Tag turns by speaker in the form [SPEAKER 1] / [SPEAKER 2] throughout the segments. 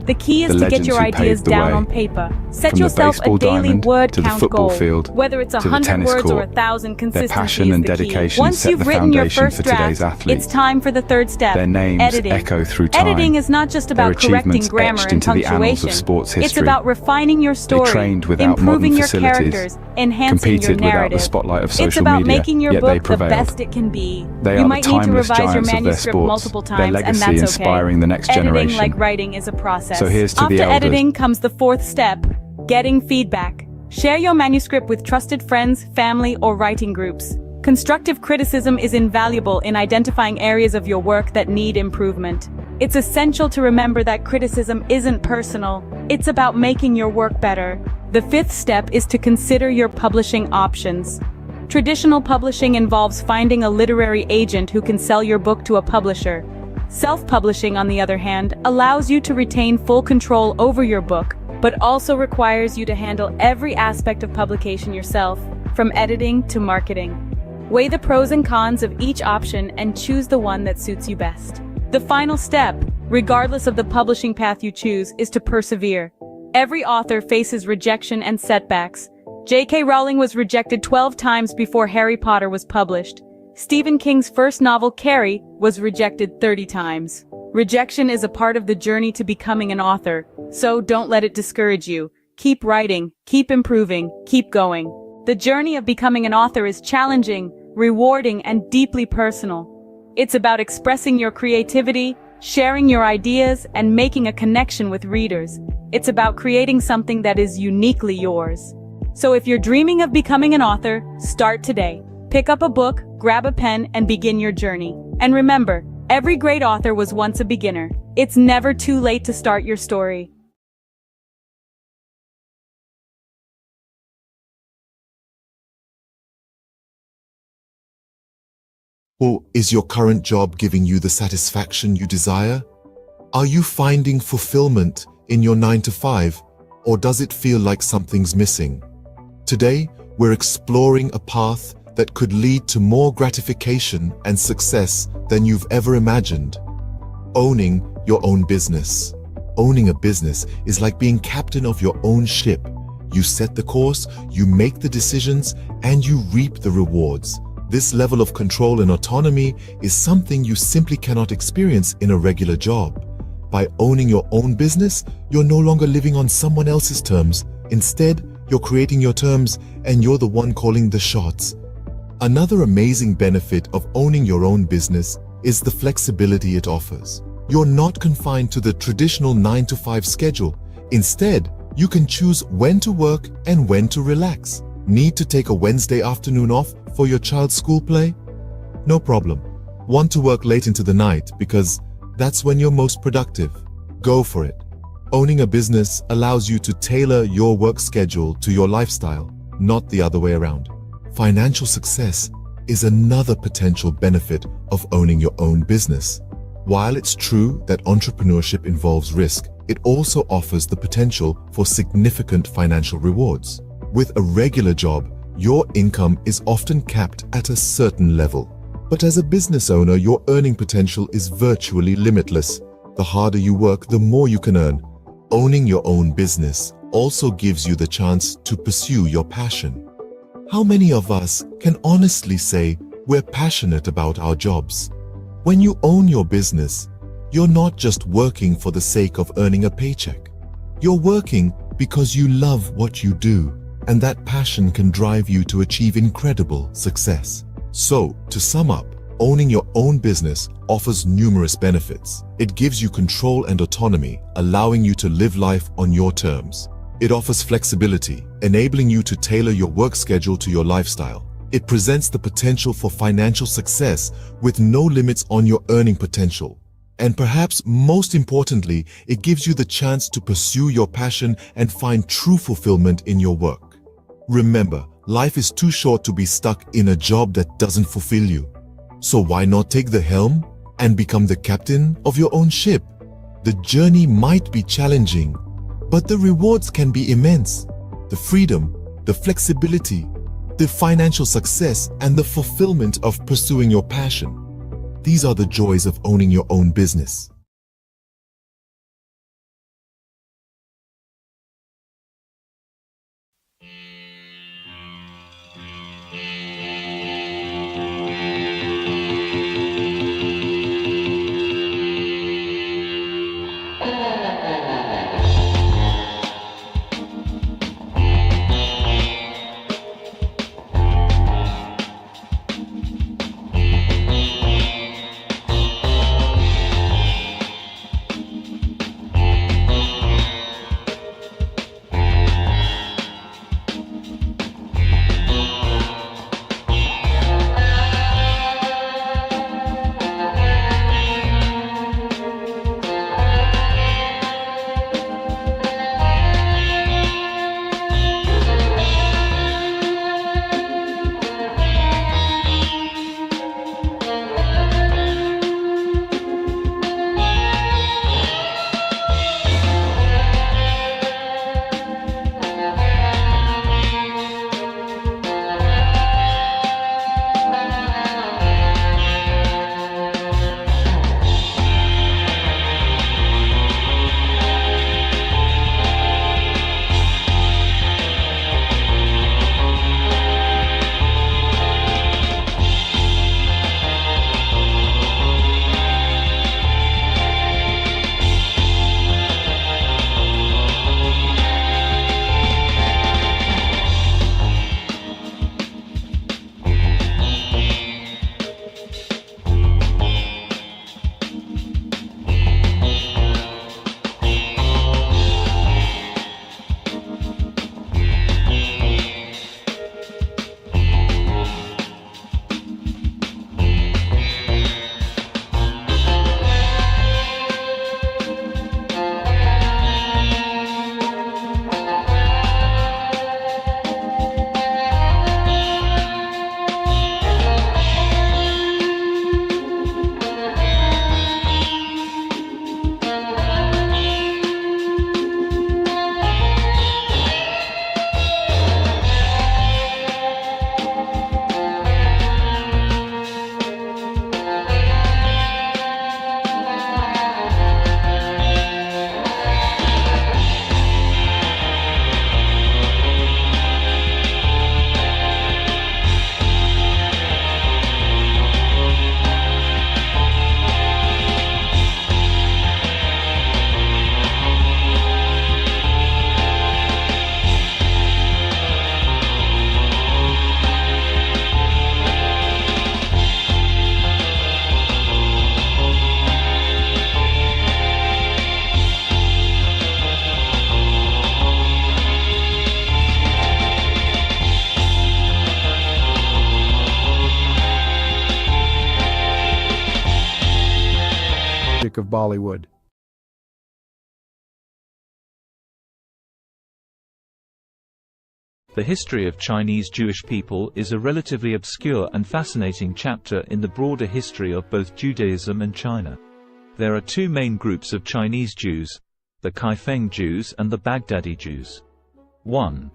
[SPEAKER 1] The key is
[SPEAKER 2] the
[SPEAKER 1] to get
[SPEAKER 2] legends
[SPEAKER 1] your
[SPEAKER 2] who
[SPEAKER 1] ideas
[SPEAKER 2] paved the
[SPEAKER 1] down
[SPEAKER 2] way.
[SPEAKER 1] on paper. Set
[SPEAKER 2] From the
[SPEAKER 1] yourself a
[SPEAKER 2] baseball
[SPEAKER 1] daily
[SPEAKER 2] diamond
[SPEAKER 1] word
[SPEAKER 2] to the
[SPEAKER 1] count
[SPEAKER 2] football
[SPEAKER 1] goal.
[SPEAKER 2] field
[SPEAKER 1] Whether it's
[SPEAKER 2] to the
[SPEAKER 1] 100
[SPEAKER 2] tennis
[SPEAKER 1] words or
[SPEAKER 2] court,
[SPEAKER 1] 1,000,
[SPEAKER 2] their
[SPEAKER 1] consistency
[SPEAKER 2] passion
[SPEAKER 1] is
[SPEAKER 2] and
[SPEAKER 1] the key.
[SPEAKER 2] dedication
[SPEAKER 1] Once
[SPEAKER 2] set
[SPEAKER 1] you've
[SPEAKER 2] the
[SPEAKER 1] written your
[SPEAKER 2] foundation
[SPEAKER 1] first
[SPEAKER 2] for today's
[SPEAKER 1] draft,
[SPEAKER 2] athletes.
[SPEAKER 1] it's time for the third step,
[SPEAKER 2] Their names
[SPEAKER 1] editing.
[SPEAKER 2] echo through time.
[SPEAKER 1] Editing is not just
[SPEAKER 2] Their
[SPEAKER 1] about correcting
[SPEAKER 2] achievements
[SPEAKER 1] grammar
[SPEAKER 2] etched
[SPEAKER 1] and
[SPEAKER 2] into the annals
[SPEAKER 1] punctuation.
[SPEAKER 2] of sports
[SPEAKER 1] It's
[SPEAKER 2] history.
[SPEAKER 1] about refining your story,
[SPEAKER 2] trained without
[SPEAKER 1] improving
[SPEAKER 2] modern
[SPEAKER 1] your
[SPEAKER 2] facilities,
[SPEAKER 1] characters, enhancing your
[SPEAKER 2] competed without the
[SPEAKER 1] narrative.
[SPEAKER 2] spotlight of
[SPEAKER 1] It's
[SPEAKER 2] social
[SPEAKER 1] about
[SPEAKER 2] media,
[SPEAKER 1] making your
[SPEAKER 2] yet they
[SPEAKER 1] book the
[SPEAKER 2] prevailed.
[SPEAKER 1] best it can be.
[SPEAKER 2] They
[SPEAKER 1] You
[SPEAKER 2] are the
[SPEAKER 1] might need to
[SPEAKER 2] timeless
[SPEAKER 1] revise your
[SPEAKER 2] giants of their
[SPEAKER 1] manuscript
[SPEAKER 2] sports,
[SPEAKER 1] multiple
[SPEAKER 2] their
[SPEAKER 1] times, and
[SPEAKER 2] legacy
[SPEAKER 1] that's okay.
[SPEAKER 2] inspiring the next
[SPEAKER 1] Editing,
[SPEAKER 2] generation.
[SPEAKER 1] like writing, is a process.
[SPEAKER 2] So here's to
[SPEAKER 1] After
[SPEAKER 2] the elders.
[SPEAKER 1] editing comes the fourth step, getting feedback. Share your manuscript with trusted friends, family, or writing groups. Constructive criticism is invaluable in identifying areas of your work that need improvement. It's essential to remember that criticism isn't personal. It's about making your work better. The fifth step is to consider your publishing options. Traditional publishing involves finding a literary agent who can sell your book to a publisher. Self-publishing, on the other hand, allows you to retain full control over your book, but also requires you to handle every aspect of publication yourself, from editing to marketing. Weigh the pros and cons of each option and choose the one that suits you best. The final step, regardless of the publishing path you choose, is to persevere. Every author faces rejection and setbacks. J.K. Rowling was rejected 12 times before Harry Potter was published. Stephen King's first novel, Carrie, was rejected 30 times. Rejection is a part of the journey to becoming an author, so don't let it discourage you. Keep writing, keep improving, keep going. The journey of becoming an author is challenging, rewarding, and deeply personal. It's about expressing your creativity, sharing your ideas, and making a connection with readers. It's about creating something that is uniquely yours. So if you're dreaming of becoming an author, start today. Pick up a book, grab a pen, and begin your journey. And remember, every great author was once a beginner. It's never too late to start your story.
[SPEAKER 3] Or is your current job giving you the satisfaction you desire? Are you finding fulfillment in your 9-to-5, or does it feel like something's missing? Today, we're exploring a path that could lead to more gratification and success than you've ever imagined. Owning your own business. Owning a business is like being captain of your own ship. You set the course, you make the decisions, and you reap the rewards. This level of control and autonomy is something you simply cannot experience in a regular job. By owning your own business, you're no longer living on someone else's terms. Instead, you're creating your terms, and you're the one calling the shots. Another amazing benefit of owning your own business is the flexibility it offers. You're not confined to the traditional 9-to-5 schedule. Instead, you can choose when to work and when to relax. Need to take a Wednesday afternoon off for your child's school play? No problem. Want to work late into the night because that's when you're most productive? Go for it. Owning a business allows you to tailor your work schedule to your lifestyle, not the other way around. Financial success is another potential benefit of owning your own business. While it's true that entrepreneurship involves risk, it also offers the potential for significant financial rewards. With a regular job, your income is often capped at a certain level. But as a business owner, your earning potential is virtually limitless. The harder you work, the more you can earn. Owning your own business also gives you the chance to pursue your passion. How many of us can honestly say we're passionate about our jobs? When you own your business, you're not just working for the sake of earning a paycheck. You're working because you love what you do, and that passion can drive you to achieve incredible success. So, to sum up, owning your own business offers numerous benefits. It gives you control and autonomy, allowing you to live life on your terms. It offers flexibility, enabling you to tailor your work schedule to your lifestyle. It presents the potential for financial success with no limits on your earning potential. And perhaps most importantly, it gives you the chance to pursue your passion and find true fulfillment in your work. Remember, life is too short to be stuck in a job that doesn't fulfill you. So why not take the helm and become the captain of your own ship? The journey might be challenging, but the rewards can be immense. The freedom, the flexibility, the financial success, and the fulfillment of pursuing your passion. These are the joys of owning your own business.
[SPEAKER 2] Bollywood.
[SPEAKER 4] The history of Chinese Jewish people is a relatively obscure and fascinating chapter in the broader history of both Judaism and China. There are two main groups of Chinese Jews, the Kaifeng Jews and the Baghdadi Jews. 1.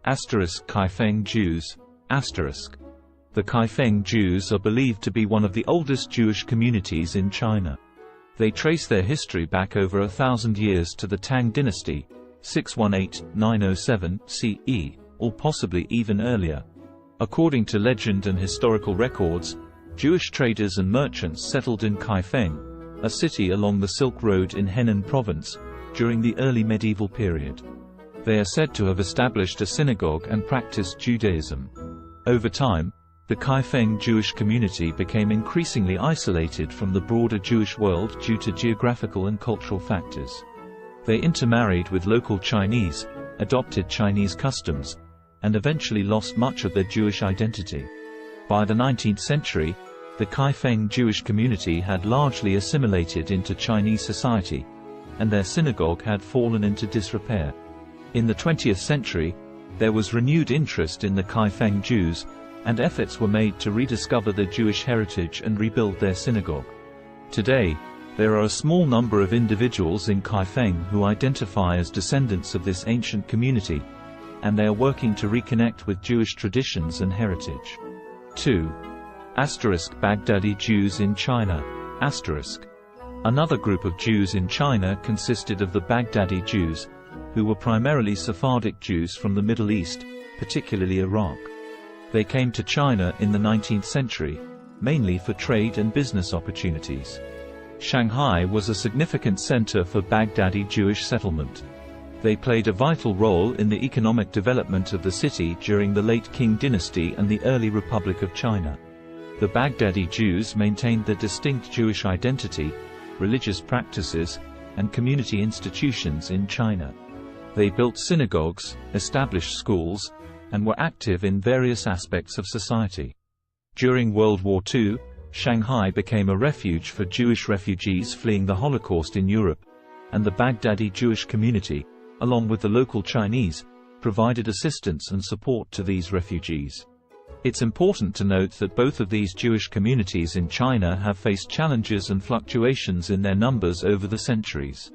[SPEAKER 4] Kaifeng Jews. The Kaifeng Jews are believed to be one of the oldest Jewish communities in China. They trace their history back over 1,000 years to the Tang dynasty, 618–907 CE, or possibly even earlier. According to legend and historical records, Jewish traders and merchants settled in Kaifeng, a city along the Silk Road in Henan province, during the early medieval period. They are said to have established a synagogue and practiced Judaism. Over time, the Kaifeng Jewish community became increasingly isolated from the broader Jewish world due to geographical and cultural factors. They intermarried with local Chinese, adopted Chinese customs, and eventually lost much of their Jewish identity. By the 19th century, the Kaifeng Jewish community had largely assimilated into Chinese society, and their synagogue had fallen into disrepair. In the 20th century, there was renewed interest in the Kaifeng Jews, and efforts were made to rediscover their Jewish heritage and rebuild their synagogue. Today, there are a small number of individuals in Kaifeng who identify as descendants of this ancient community, and they are working to reconnect with Jewish traditions and heritage. 2. Baghdadi Jews in China. Another group of Jews in China consisted of the Baghdadi Jews, who were primarily Sephardic Jews from the Middle East, particularly Iraq. They came to China in the 19th century, mainly for trade and business opportunities. Shanghai was a significant center for Baghdadi Jewish settlement. They played a vital role in the economic development of the city during the late Qing dynasty and the early Republic of China. The Baghdadi Jews maintained their distinct Jewish identity, religious practices, and community institutions in China. They built synagogues, established schools, and were active in various aspects of society. During World War II, Shanghai became a refuge for Jewish refugees fleeing the Holocaust in Europe, and the Baghdadi Jewish community, along with the local Chinese, provided assistance and support to these refugees. It's important to note that both of these Jewish communities in China have faced challenges and fluctuations in their numbers over the centuries.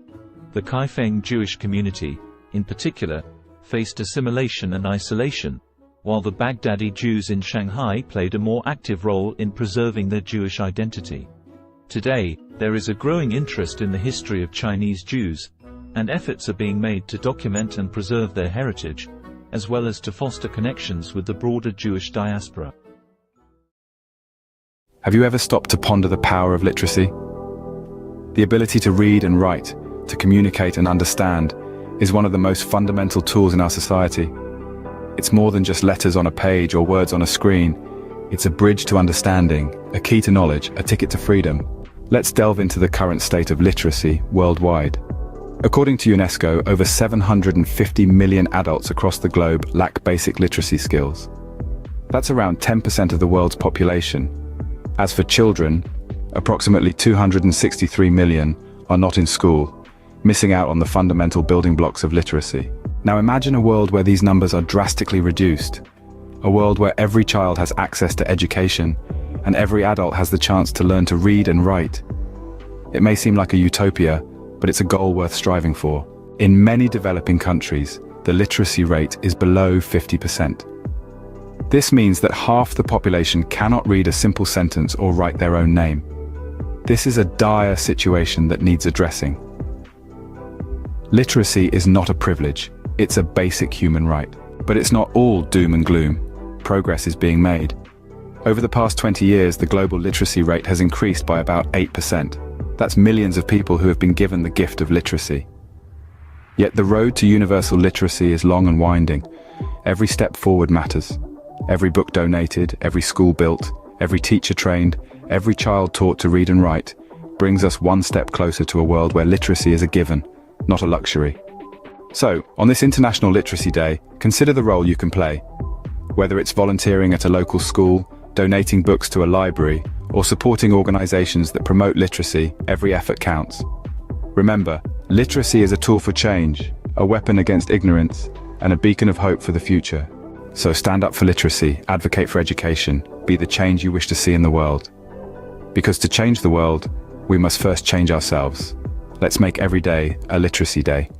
[SPEAKER 4] The Kaifeng Jewish community, in particular, faced assimilation and isolation, while the Baghdadi Jews in Shanghai played a more active role in preserving their Jewish identity. Today, there is a growing interest in the history of Chinese Jews, and efforts are being made to document and preserve their heritage, as well as to foster connections with the broader Jewish diaspora.
[SPEAKER 5] Have you ever stopped to ponder the power of literacy? The ability to read and write, to communicate and understand, is one of the most fundamental tools in our society. It's more than just letters on a page or words on a screen. It's a bridge to understanding, a key to knowledge, a ticket to freedom. Let's delve into the current state of literacy worldwide. According to UNESCO, over 750 million adults across the globe lack basic literacy skills. That's around 10% of the world's population. As for children, approximately 263 million are not in school, missing out on the fundamental building blocks of literacy. Now imagine a world where these numbers are drastically reduced. A world where every child has access to education, and every adult has the chance to learn to read and write. It may seem like a utopia, but it's a goal worth striving for. In many developing countries, the literacy rate is below 50%. This means that half the population cannot read a simple sentence or write their own name. This is a dire situation that needs addressing. Literacy is not a privilege, it's a basic human right. But it's not all doom and gloom. Progress is being made. Over the past 20 years, the global literacy rate has increased by about 8%. That's millions of people who have been given the gift of literacy. Yet the road to universal literacy is long and winding. Every step forward matters. Every book donated, every school built, every teacher trained, every child taught to read and write, brings us one step closer to a world where literacy is a given, not a luxury. So, on this International Literacy Day, consider the role you can play. Whether it's volunteering at a local school, donating books to a library, or supporting organizations that promote literacy, every effort counts. Remember, literacy is a tool for change, a weapon against ignorance, and a beacon of hope for the future. So stand up for literacy, advocate for education, be the change you wish to see in the world. Because to change the world, we must first change ourselves. Let's make every day a literacy day.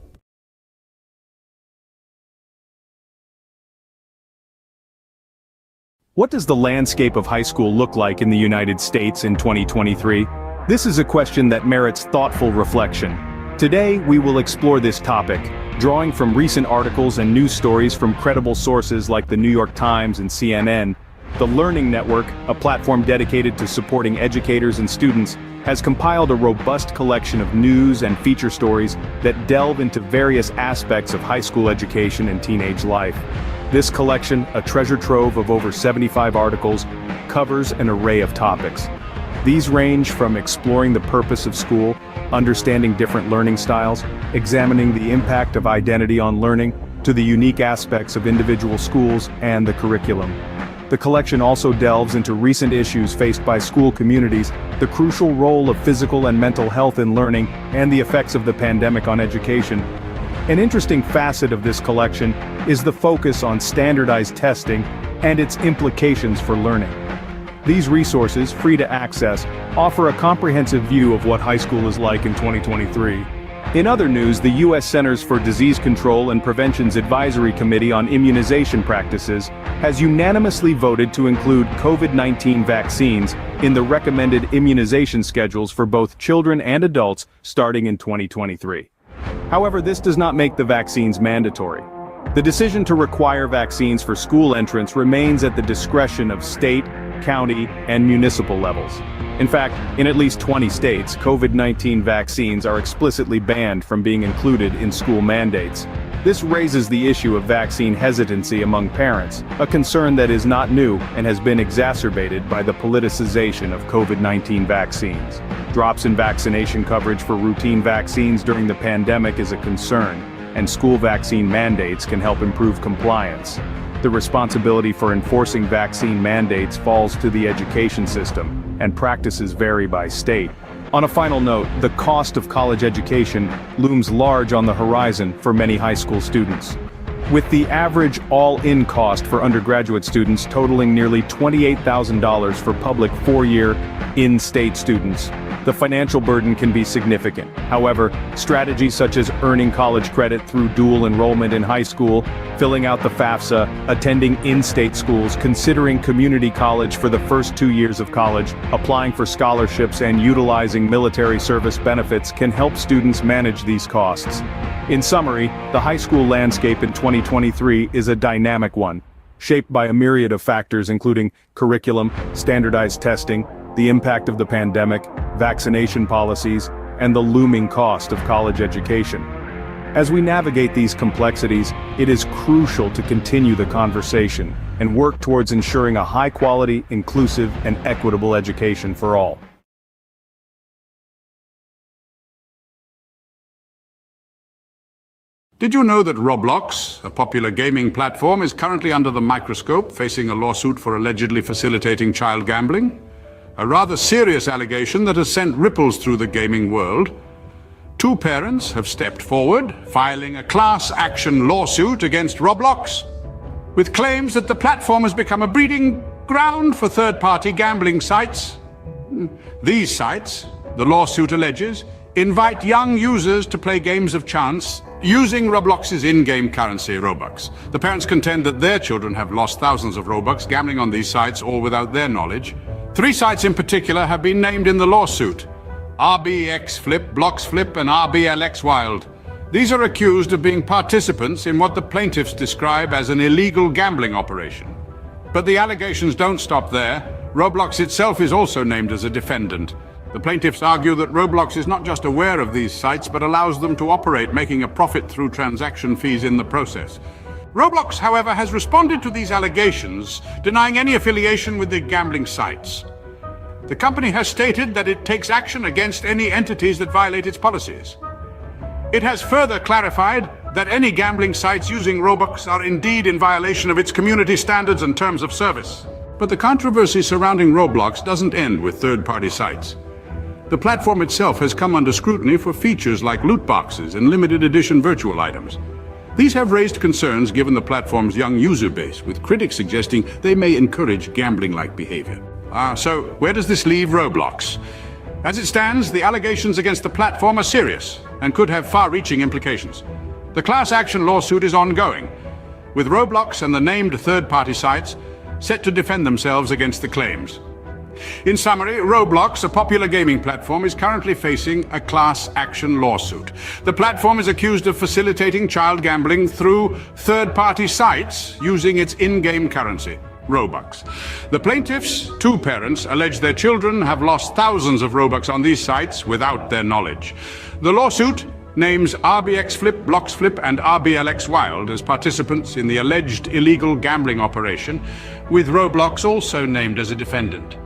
[SPEAKER 2] What does the landscape of high school look like in the United States in 2023? This is a question that merits thoughtful reflection. Today, we will explore this topic, drawing from recent articles and news stories from credible sources like the New York Times and CNN. The Learning Network, a platform dedicated to supporting educators and students, has compiled a robust collection of news and feature stories that delve into various aspects of high school education and teenage life. This collection, a treasure trove of over 75 articles, covers an array of topics. These range from exploring the purpose of school, understanding different learning styles, examining the impact of identity on learning, to the unique aspects of individual schools and the curriculum. The collection also delves into recent issues faced by school communities, the crucial role of physical and mental health in learning, and the effects of the pandemic on education. An interesting facet of this collection is the focus on standardized testing and its implications for learning. These resources, free to access, offer a comprehensive view of what high school is like in 2023. In other news, the U.S. Centers for Disease Control and Prevention's Advisory Committee on Immunization Practices has unanimously voted to include COVID-19 vaccines in the recommended immunization schedules for both children and adults starting in 2023. However, this does not make the vaccines mandatory. The decision to require vaccines for school entrance remains at the discretion of state, county, and municipal levels. In fact, in at least 20 states, COVID-19 vaccines are explicitly banned from being included in school mandates. This raises the issue of vaccine hesitancy among parents, a concern that is not new and has been exacerbated by the politicization of COVID-19 vaccines. Drops in vaccination coverage for routine vaccines during the pandemic is a concern, and school vaccine mandates can help improve compliance. The responsibility for enforcing vaccine mandates falls to the education system, and practices vary by state. On a final note, the cost of college education looms large on the horizon for many high school students. With the average all-in cost for undergraduate students totaling nearly $28,000 for public four-year, in-state students, the financial burden can be significant. However, strategies such as earning college credit through dual enrollment in high school, filling out the FAFSA, attending in-state schools, considering community college for the first 2 years of college, applying for scholarships, and utilizing military service benefits can help students manage these costs. In summary, the high school landscape in 2023 is a dynamic one, shaped by a myriad of factors including curriculum, standardized testing, the impact of the pandemic, vaccination policies, and the looming cost of college education. As we navigate these complexities, it is crucial to continue the conversation and work towards ensuring a high-quality, inclusive, and equitable education for all.
[SPEAKER 6] Did you know that Roblox, a popular gaming platform, is currently under the microscope, facing a lawsuit for allegedly facilitating child gambling? A rather serious allegation that has sent ripples through the gaming world. Two parents have stepped forward, filing a class action lawsuit against Roblox, with claims that the platform has become a breeding ground for third-party gambling sites. These sites, the lawsuit alleges, invite young users to play games of chance using Roblox's in-game currency, Robux. The parents contend that their children have lost thousands of Robux gambling on these sites, all without their knowledge. 3 sites in particular have been named in the lawsuit: RBX Flip, Blocks Flip, and RBLX Wild. These are accused of being participants in what the plaintiffs describe as an illegal gambling operation. But the allegations don't stop there. Roblox itself is also named as a defendant. The plaintiffs argue that Roblox is not just aware of these sites, but allows them to operate, making a profit through transaction fees in the process. Roblox, however, has responded to these allegations, denying any affiliation with the gambling sites. The company has stated that it takes action against any entities that violate its policies. It has further clarified that any gambling sites using Robux are indeed in violation of its community standards and terms of service. But the controversy surrounding Roblox doesn't end with third-party sites. The platform itself has come under scrutiny for features like loot boxes and limited edition virtual items. These have raised concerns given the platform's young user base, with critics suggesting they may encourage gambling-like behavior. So where does this leave Roblox? As it stands, the allegations against the platform are serious and could have far-reaching implications. The class action lawsuit is ongoing, with Roblox and the named third-party sites set to defend themselves against the claims. In summary, Roblox, a popular gaming platform, is currently facing a class action lawsuit. The platform is accused of facilitating child gambling through third-party sites using its in-game currency, Robux. The plaintiffs, two parents, allege their children have lost thousands of Robux on these sites without their knowledge. The lawsuit names RBX Flip, Blocks Flip, and RBLX Wild as participants in the alleged illegal gambling operation, with Roblox also named as a defendant.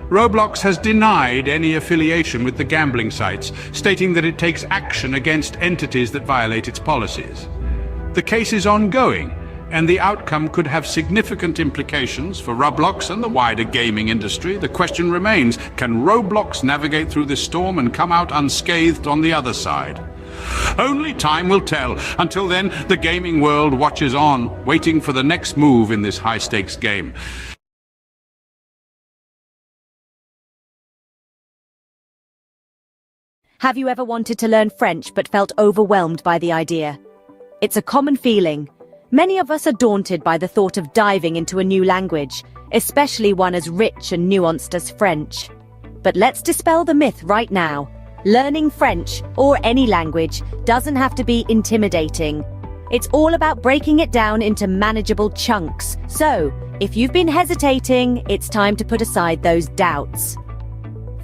[SPEAKER 6] Roblox has denied any affiliation with the gambling sites, stating that it takes action against entities that violate its policies. The case is ongoing, and the outcome could have significant implications for Roblox and the wider gaming industry. The question remains, can Roblox navigate through this storm and come out unscathed on the other side? Only time will tell. Until then, the gaming world watches on, waiting for the next move in this high-stakes game.
[SPEAKER 7] Have you ever wanted to learn French but felt overwhelmed by the idea? It's a common feeling. Many of us are daunted by the thought of diving into a new language, especially one as rich and nuanced as French. But let's dispel the myth right now. Learning French, or any language, doesn't have to be intimidating. It's all about breaking it down into manageable chunks. So, if you've been hesitating, it's time to put aside those doubts.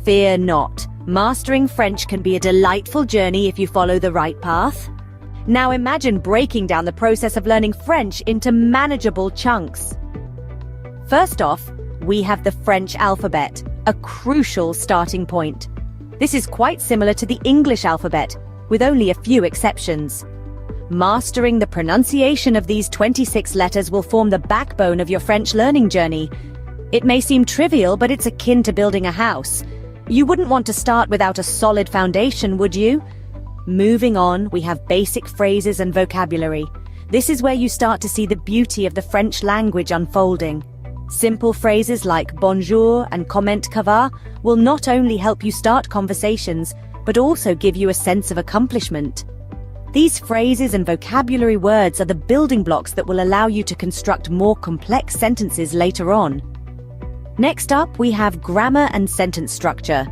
[SPEAKER 7] Fear not. Mastering French can be a delightful journey if you follow the right path. Now imagine breaking down the process of learning French into manageable chunks. First off, we have the French alphabet, a crucial starting point. This is quite similar to the English alphabet, with only a few exceptions. Mastering the pronunciation of these 26 letters will form the backbone of your French learning journey. It may seem trivial, but it's akin to building a house. You wouldn't want to start without a solid foundation, would you? Moving on, we have basic phrases and vocabulary. This is where you start to see the beauty of the French language unfolding. Simple phrases like bonjour and comment ça va will not only help you start conversations, but also give you a sense of accomplishment. These phrases and vocabulary words are the building blocks that will allow you to construct more complex sentences later on. Next up, we have grammar and sentence structure.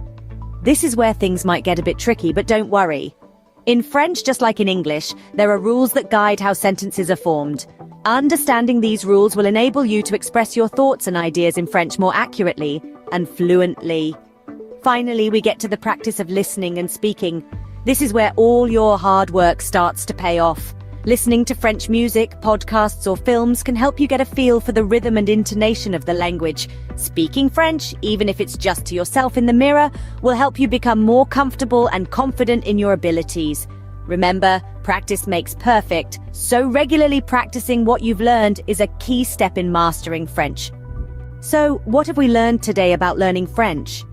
[SPEAKER 7] This is where things might get a bit tricky, but don't worry. In French, just like in English, there are rules that guide how sentences are formed. Understanding these rules will enable you to express your thoughts and ideas in French more accurately and fluently. Finally, we get to the practice of listening and speaking. This is where all your hard work starts to pay off. Listening to French music, podcasts, or films can help you get a feel for the rhythm and intonation of the language. Speaking French, even if it's just to yourself in the mirror, will help you become more comfortable and confident in your abilities. Remember, practice makes perfect, so regularly practicing what you've learned is a key step in mastering French. So, what have we learned today about learning French?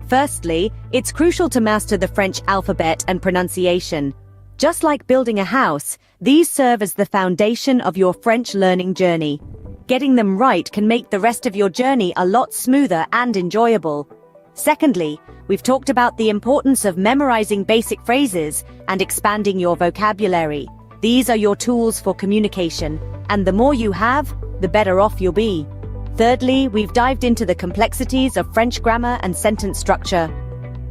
[SPEAKER 7] Firstly, it's crucial to master the French alphabet and pronunciation. Just like building a house, these serve as the foundation of your French learning journey. Getting them right can make the rest of your journey a lot smoother and enjoyable. Secondly, we've talked about the importance of memorizing basic phrases and expanding your vocabulary. These are your tools for communication, and the more you have, the better off you'll be. Thirdly, we've dived into the complexities of French grammar and sentence structure.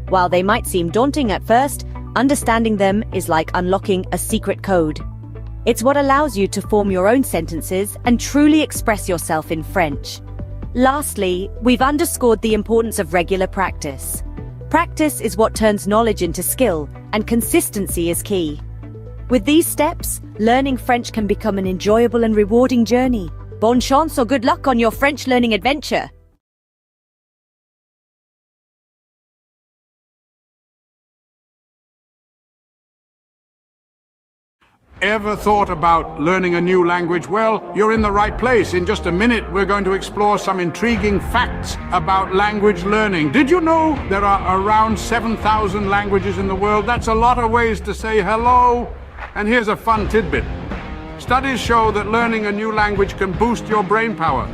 [SPEAKER 7] While they might seem daunting at first, understanding them is like unlocking a secret code. It's what allows you to form your own sentences and truly express yourself in French. Lastly, we've underscored the importance of regular practice. Practice is what turns knowledge into skill, and consistency is key. With these steps, learning French can become an enjoyable and rewarding journey. Bonne chance or good luck on your French learning adventure!
[SPEAKER 6] ever thought about learning a new language? Well, you're in the right place. In just a minute, we're going to explore some intriguing facts about language learning. Did you know there are around 7,000 languages in the world? That's a lot of ways to say hello. And here's a fun tidbit. Studies show that learning a new language can boost your brain power.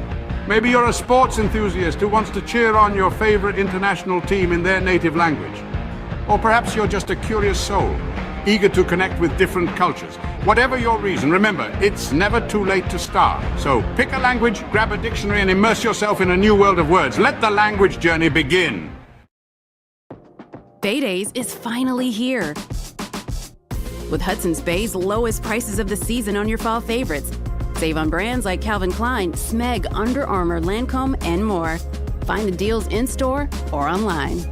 [SPEAKER 6] Maybe you're a sports enthusiast who wants to cheer on your favorite international team in their native language. Or perhaps you're just a curious soul, eager to connect with different cultures. Whatever your reason, remember, it's never too late to start. So pick a language, grab a dictionary, and immerse yourself in a new world of words. Let the language journey begin.
[SPEAKER 8] Bay Days is finally here. With Hudson's Bay's lowest prices of the season on your fall favorites. Save on brands like Calvin Klein, Smeg, Under Armour, Lancome, and more. Find the deals in-store or online.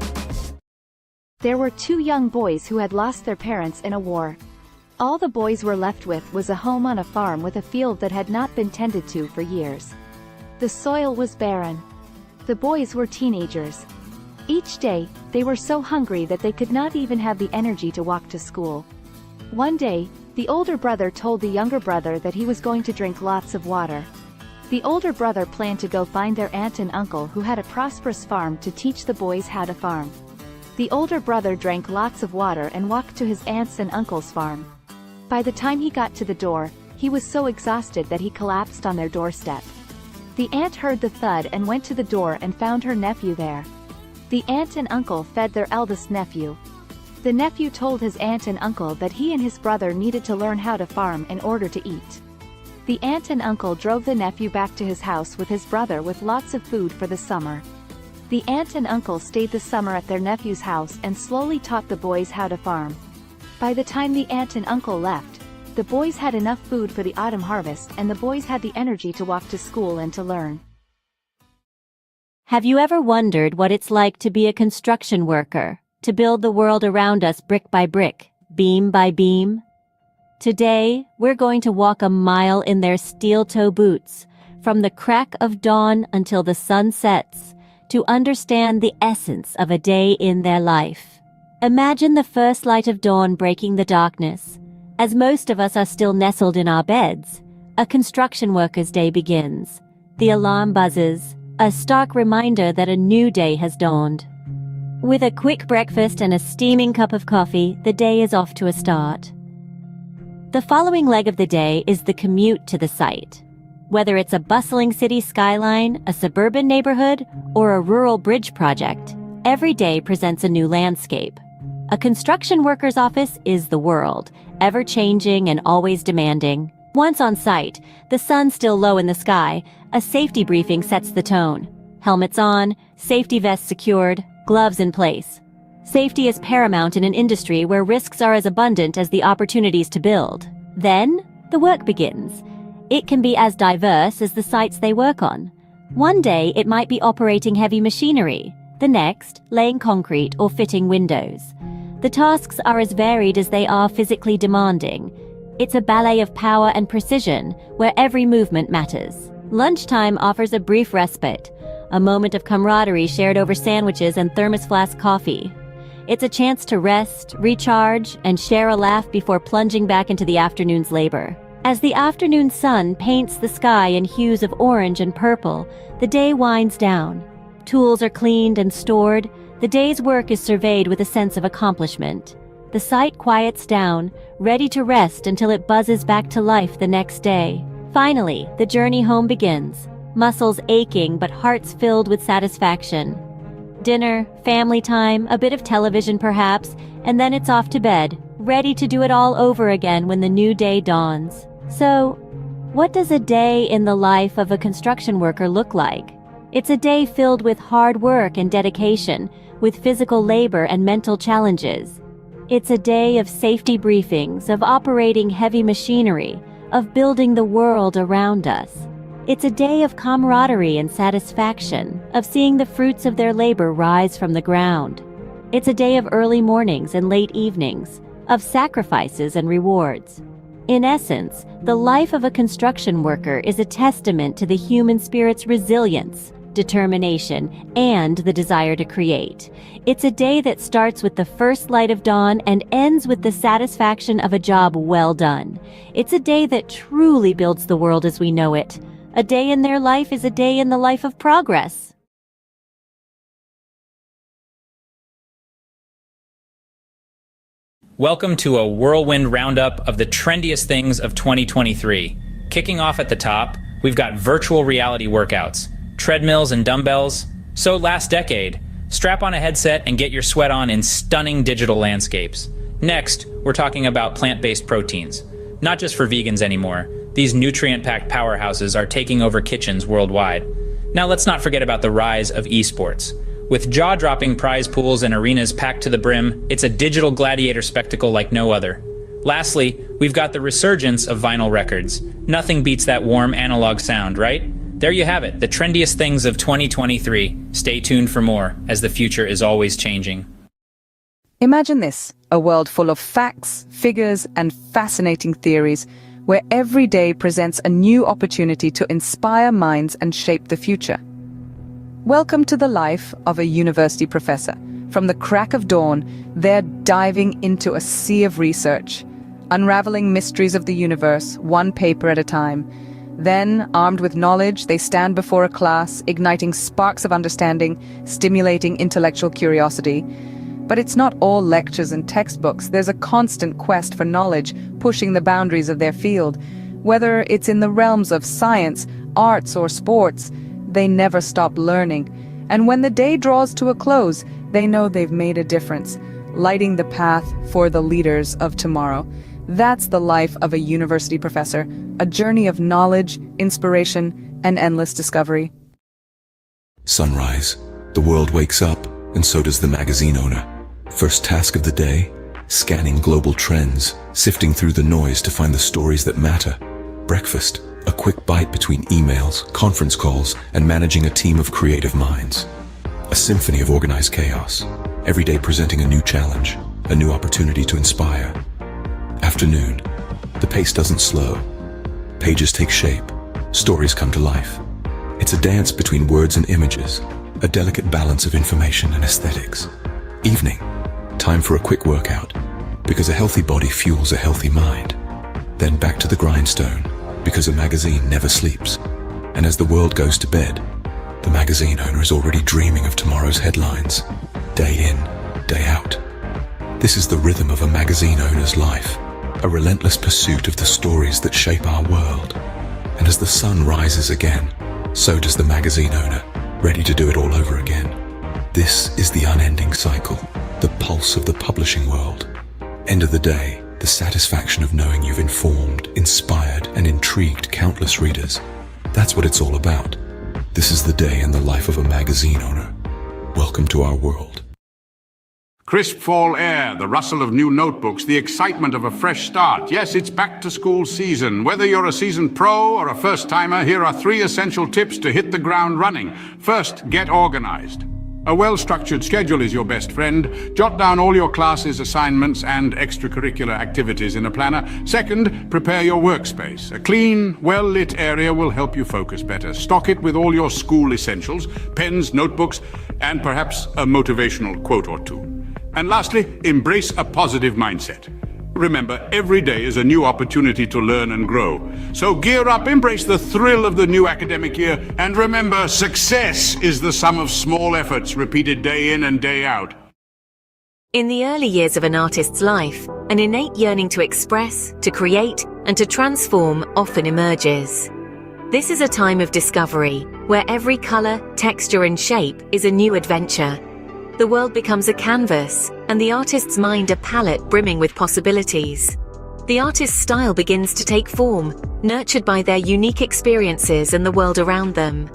[SPEAKER 9] There were two young boys who had lost their parents in a war. All the boys were left with was a home on a farm with a field that had not been tended to for years. The soil was barren. The boys were teenagers. Each day, they were so hungry that they could not even have the energy to walk to school. One day, the older brother told the younger brother that he was going to drink lots of water. The older brother planned to go find their aunt and uncle who had a prosperous farm to teach the boys how to farm. The older brother drank lots of water and walked to his aunt's and uncle's farm. By the time he got to the door, he was so exhausted that he collapsed on their doorstep. The aunt heard the thud and went to the door and found her nephew there. The aunt and uncle fed their eldest nephew. The nephew told his aunt and uncle that he and his brother needed to learn how to farm in order to eat. The aunt and uncle drove the nephew back to his house with his brother with lots of food for the summer. The aunt and uncle stayed the summer at their nephew's house and slowly taught the boys how to farm. By the time the aunt and uncle left, the boys had enough food for the autumn harvest and the boys had the energy to walk to school and to learn.
[SPEAKER 10] Have you ever wondered what it's like to be a construction worker, to build the world around us brick by brick, beam by beam? Today, we're going to walk a mile in their steel-toe boots, from the crack of dawn until the sun sets, to understand the essence of a day in their life. Imagine the first light of dawn breaking the darkness. As most of us are still nestled in our beds, a construction worker's day begins. The alarm buzzes, a stark reminder that a new day has dawned. With a quick breakfast and a steaming cup of coffee, the day is off to a start. The following leg of the day is the commute to the site. Whether it's a bustling city skyline, a suburban neighborhood, or a rural bridge project, every day presents a new landscape. A construction worker's office is the world, ever-changing and always demanding. Once on site, the sun still low in the sky, a safety briefing sets the tone. Helmets on, safety vests secured, gloves in place. Safety is paramount in an industry where risks are as abundant as the opportunities to build. Then, the work begins. It can be as diverse as the sites they work on. One day it might be operating heavy machinery, the next, laying concrete or fitting windows. The tasks are as varied as they are physically demanding. It's a ballet of power and precision, where every movement matters. Lunchtime offers a brief respite, a moment of camaraderie shared over sandwiches and thermos flask coffee. It's a chance to rest, recharge, and share a laugh before plunging back into the afternoon's labor. As the afternoon sun paints the sky in hues of orange and purple, the day winds down. Tools are cleaned and stored. The day's work is surveyed with a sense of accomplishment. The site quiets down, ready to rest until it buzzes back to life the next day. Finally, the journey home begins. Muscles aching but hearts filled with satisfaction. Dinner, family time, a bit of television perhaps, and then it's off to bed, ready to do it all over again when the new day dawns. So, what does a day in the life of a construction worker look like? It's a day filled with hard work and dedication, with physical labor and mental challenges. It's a day of safety briefings, of operating heavy machinery, of building the world around us. It's a day of camaraderie and satisfaction, of seeing the fruits of their labor rise from the ground. It's a day of early mornings and late evenings, of sacrifices and rewards. In essence, the life of a construction worker is a testament to the human spirit's resilience, determination, and the desire to create. It's a day that starts with the first light of dawn and ends with the satisfaction of a job well done. It's a day that truly builds the world as we know it. A day in their life is a day in the life of progress.
[SPEAKER 11] Welcome to a whirlwind roundup of the trendiest things of 2023. Kicking off at the top, we've got virtual reality workouts, treadmills and dumbbells. So last decade, strap on a headset and get your sweat on in stunning digital landscapes. Next, we're talking about plant-based proteins. Not just for vegans anymore. These nutrient-packed powerhouses are taking over kitchens worldwide. Now let's not forget about the rise of esports. With jaw-dropping prize pools and arenas packed to the brim, it's a digital gladiator spectacle like no other. Lastly, we've got the resurgence of vinyl records. Nothing beats that warm analog sound, right? There you have it, the trendiest things of 2023. Stay tuned for more, as the future is always changing.
[SPEAKER 12] Imagine this, a world full of facts, figures, and fascinating theories, where every day presents a new opportunity to inspire minds and shape the future. Welcome to the life of a university professor. From the crack of dawn, they're diving into a sea of research, unraveling mysteries of the universe, one paper at a time. Then, armed with knowledge, they stand before a class, igniting sparks of understanding, stimulating intellectual curiosity. But it's not all lectures and textbooks. There's a constant quest for knowledge, pushing the boundaries of their field. Whether it's in the realms of science, arts, or sports, they never stop learning. And when the day draws to a close, they know they've made a difference, lighting the path for the leaders of tomorrow. That's the life of a university professor, a journey of knowledge, inspiration, and endless discovery.
[SPEAKER 13] Sunrise. The world wakes up, and so does the magazine owner. First task of the day, scanning global trends, sifting through the noise to find the stories that matter. Breakfast. A quick bite between emails, conference calls, and managing a team of creative minds. A symphony of organized chaos, every day presenting a new challenge, a new opportunity to inspire. Afternoon. The pace doesn't slow. Pages take shape, stories come to life. It's a dance between words and images, a delicate balance of information and aesthetics. Evening. Time for a quick workout, because a healthy body fuels a healthy mind. Then back to the grindstone, because a magazine never sleeps. And as the world goes to bed, the magazine owner is already dreaming of tomorrow's headlines, day in, day out. This is the rhythm of a magazine owner's life, a relentless pursuit of the stories that shape our world. And as the sun rises again, so does the magazine owner, ready to do it all over again. This is the unending cycle, the pulse of the publishing world. End of the day, the satisfaction of knowing you've informed, inspired, and intrigued countless readers. That's what it's all about. This is the day in the life of a magazine owner. Welcome to our world.
[SPEAKER 6] Crisp fall air, the rustle of new notebooks, the excitement of a fresh start. Yes, it's back to school season. Whether you're a seasoned pro or a first-timer, here are 3 essential tips to hit the ground running. First, get organized. A well-structured schedule is your best friend. Jot down all your classes, assignments, and extracurricular activities in a planner. Second, prepare your workspace. A clean, well-lit area will help you focus better. Stock it with all your school essentials, pens, notebooks, and perhaps a motivational quote or two. And lastly, embrace a positive mindset. Remember, every day is a new opportunity to learn and grow. So gear up, embrace the thrill of the new academic year, and remember, success is the sum of small efforts repeated day in and day out.
[SPEAKER 14] In the early years of an artist's life, an innate yearning to express, to create, and to transform often emerges. This is a time of discovery, where every color, texture, and shape is a new adventure. The world becomes a canvas, and the artist's mind a palette brimming with possibilities. The artist's style begins to take form, nurtured by their unique experiences and the world around them.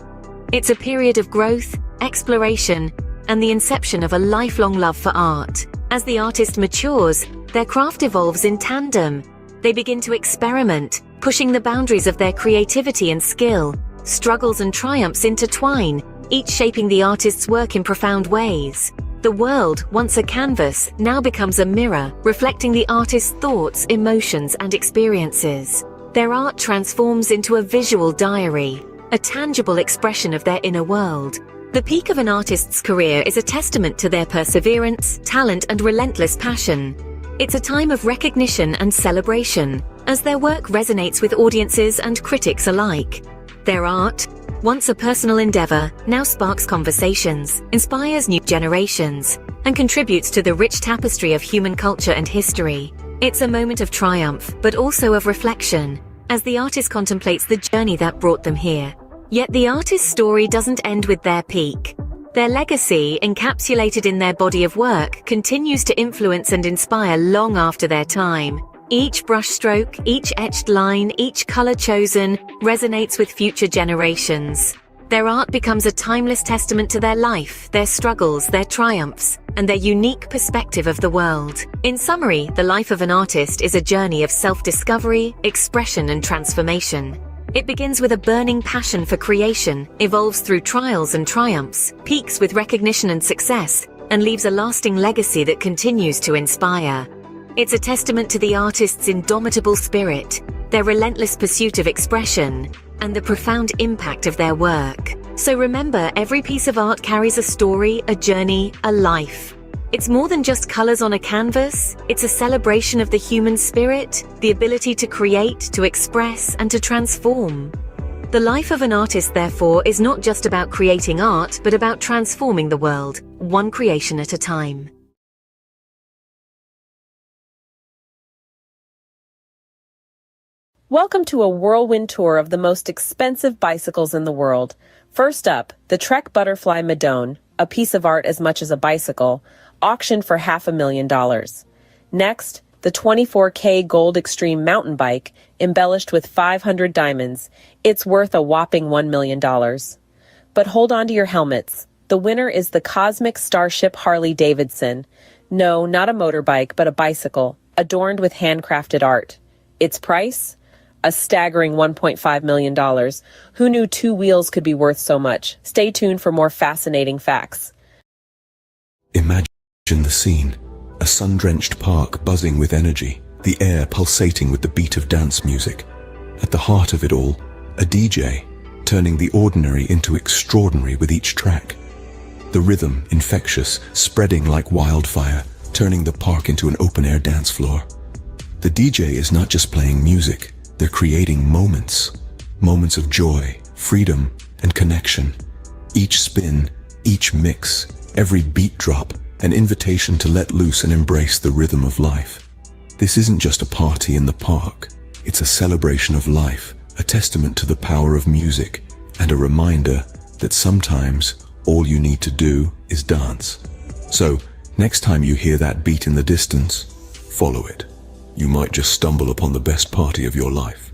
[SPEAKER 14] It's a period of growth, exploration, and the inception of a lifelong love for art. As the artist matures, their craft evolves in tandem. They begin to experiment, pushing the boundaries of their creativity and skill. Struggles and triumphs intertwine, each shaping the artist's work in profound ways. The world, once a canvas, now becomes a mirror, reflecting the artist's thoughts, emotions, and experiences. Their art transforms into a visual diary, a tangible expression of their inner world. The peak of an artist's career is a testament to their perseverance, talent, and relentless passion. It's a time of recognition and celebration, as their work resonates with audiences and critics alike. Their art, once a personal endeavor, now sparks conversations, inspires new generations, and contributes to the rich tapestry of human culture and history. It's a moment of triumph, but also of reflection, as the artist contemplates the journey that brought them here. Yet the artist's story doesn't end with their peak. Their legacy, encapsulated in their body of work, continues to influence and inspire long after their time. Each brushstroke, each etched line, each color chosen resonates with future generations. Their art becomes a timeless testament to their life, their struggles, their triumphs, and their unique perspective of the world. In summary, the life of an artist is a journey of self-discovery, expression, and transformation. It begins with a burning passion for creation, evolves through trials and triumphs, peaks with recognition and success, and leaves a lasting legacy that continues to inspire. It's a testament to the artist's indomitable spirit, their relentless pursuit of expression, and the profound impact of their work. So remember, every piece of art carries a story, a journey, a life. It's more than just colors on a canvas. It's a celebration of the human spirit, the ability to create, to express, and to transform. The life of an artist, therefore, is not just about creating art, but about transforming the world, one creation at a time.
[SPEAKER 15] Welcome to a whirlwind tour of the most expensive bicycles in the world. First up, the Trek Butterfly Madone, a piece of art as much as a bicycle, auctioned for $500,000. Next, the 24K Gold Extreme mountain bike, embellished with 500 diamonds. It's worth a whopping $1 million. But hold on to your helmets. The winner is the Cosmic Starship Harley Davidson. No, not a motorbike, but a bicycle, adorned with handcrafted art. Its price? A staggering $1.5 million. Who knew two wheels could be worth so much? Stay tuned for more fascinating facts.
[SPEAKER 13] Imagine the scene. A sun-drenched park buzzing with energy, the air pulsating with the beat of dance music. At the heart of it all, a DJ, turning the ordinary into extraordinary with each track. The rhythm, infectious, spreading like wildfire, turning the park into an open-air dance floor. The DJ is not just playing music, they're creating moments. Moments of joy, freedom, and connection. Each spin, each mix, every beat drop, an invitation to let loose and embrace the rhythm of life. This isn't just a party in the park. It's a celebration of life, a testament to the power of music, and a reminder that sometimes all you need to do is dance. So, next time you hear that beat in the distance, follow it. You might just stumble upon the best party of your life.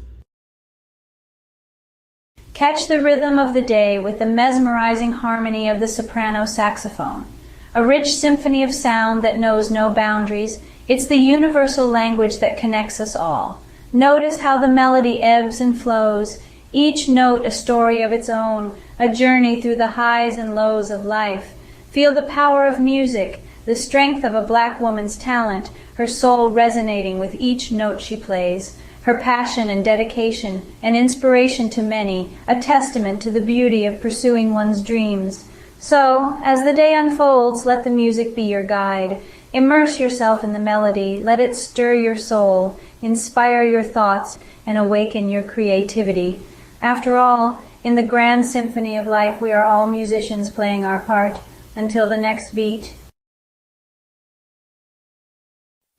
[SPEAKER 16] Catch the rhythm of the day with the mesmerizing harmony of the soprano saxophone. A rich symphony of sound that knows no boundaries. It's the universal language that connects us all. Notice how the melody ebbs and flows, each note a story of its own, a journey through the highs and lows of life. Feel the power of music, the strength of a black woman's talent, her soul resonating with each note she plays, her passion and dedication, an inspiration to many, a testament to the beauty of pursuing one's dreams. So, as the day unfolds, let the music be your guide. Immerse yourself in the melody, let it stir your soul, inspire your thoughts, and awaken your creativity. After all, in the grand symphony of life, we are all musicians playing our part. Until the next beat.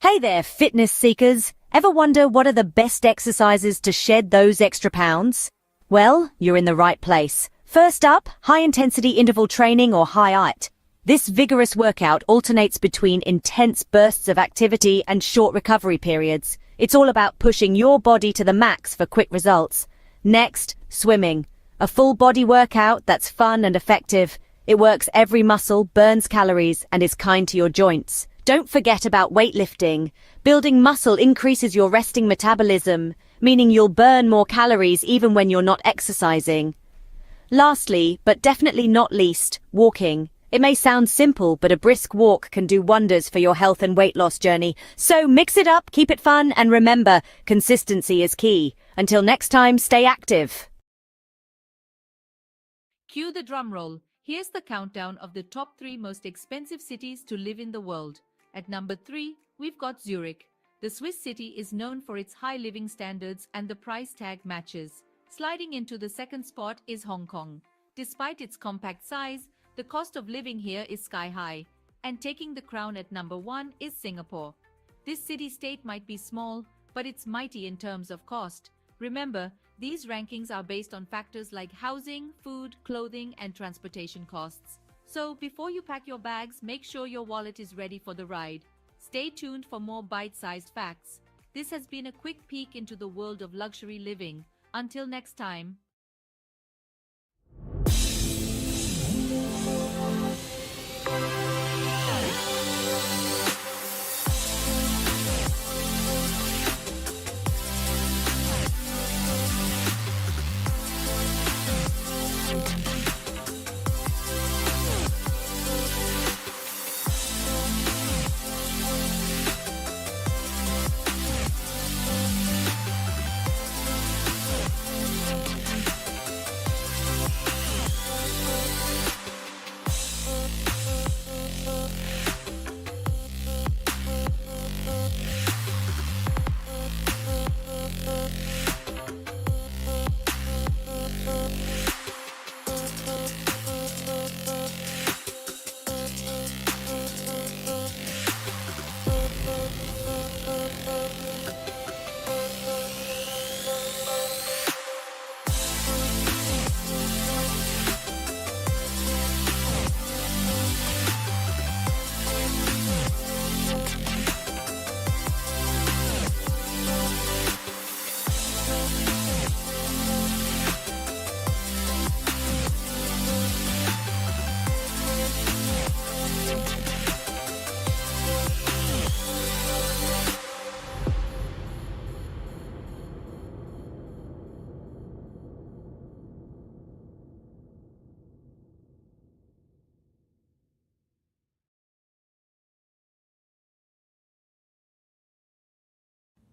[SPEAKER 7] Hey there, fitness seekers. Ever wonder what are the best exercises to shed those extra pounds? Well, you're in the right place. First up, high-intensity interval training or HIIT. This vigorous workout alternates between intense bursts of activity and short recovery periods. It's all about pushing your body to the max for quick results. Next, swimming. A full-body workout that's fun and effective. It works every muscle, burns calories, and is kind to your joints. Don't forget about weightlifting. Building muscle increases your resting metabolism, meaning you'll burn more calories even when you're not exercising. Lastly, but definitely not least, walking. It may sound simple, but a brisk walk can do wonders for your health and weight loss journey. So mix it up, keep it fun, and remember, consistency is key. Until next time, stay active.
[SPEAKER 17] Cue the drum roll. Here's the countdown of the top 3 most expensive cities to live in the world. At number 3, we've got Zurich. The Swiss city is known for its high living standards and the price tag matches. Sliding into the second spot is Hong Kong. Despite its compact size, the cost of living here is sky high. And taking the crown at number 1 is Singapore. This city-state might be small, but it's mighty in terms of cost. Remember, these rankings are based on factors like housing, food, clothing, and transportation costs. So before you pack your bags, make sure your wallet is ready for the ride. Stay tuned for more bite-sized facts. This has been a quick peek into the world of luxury living. Until next time.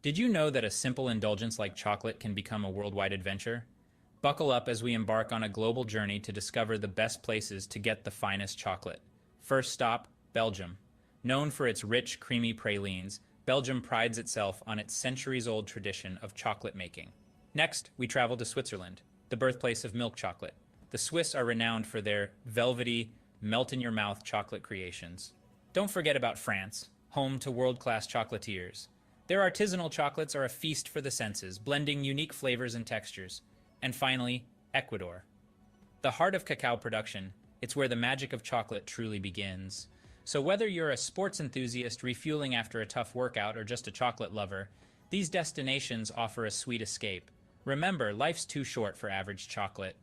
[SPEAKER 11] Did you know that a simple indulgence like chocolate can become a worldwide adventure? Buckle up as we embark on a global journey to discover the best places to get the finest chocolate. First stop, Belgium. Known for its rich, creamy pralines, Belgium prides itself on its centuries-old tradition of chocolate making. Next, we travel to Switzerland, the birthplace of milk chocolate. The Swiss are renowned for their velvety, melt-in-your-mouth chocolate creations. Don't forget about France, home to world-class chocolatiers. Their artisanal chocolates are a feast for the senses, blending unique flavors and textures. And finally, Ecuador. The heart of cacao production, it's where the magic of chocolate truly begins. So whether you're a sports enthusiast refueling after a tough workout or just a chocolate lover, these destinations offer a sweet escape. Remember, life's too short for average chocolate.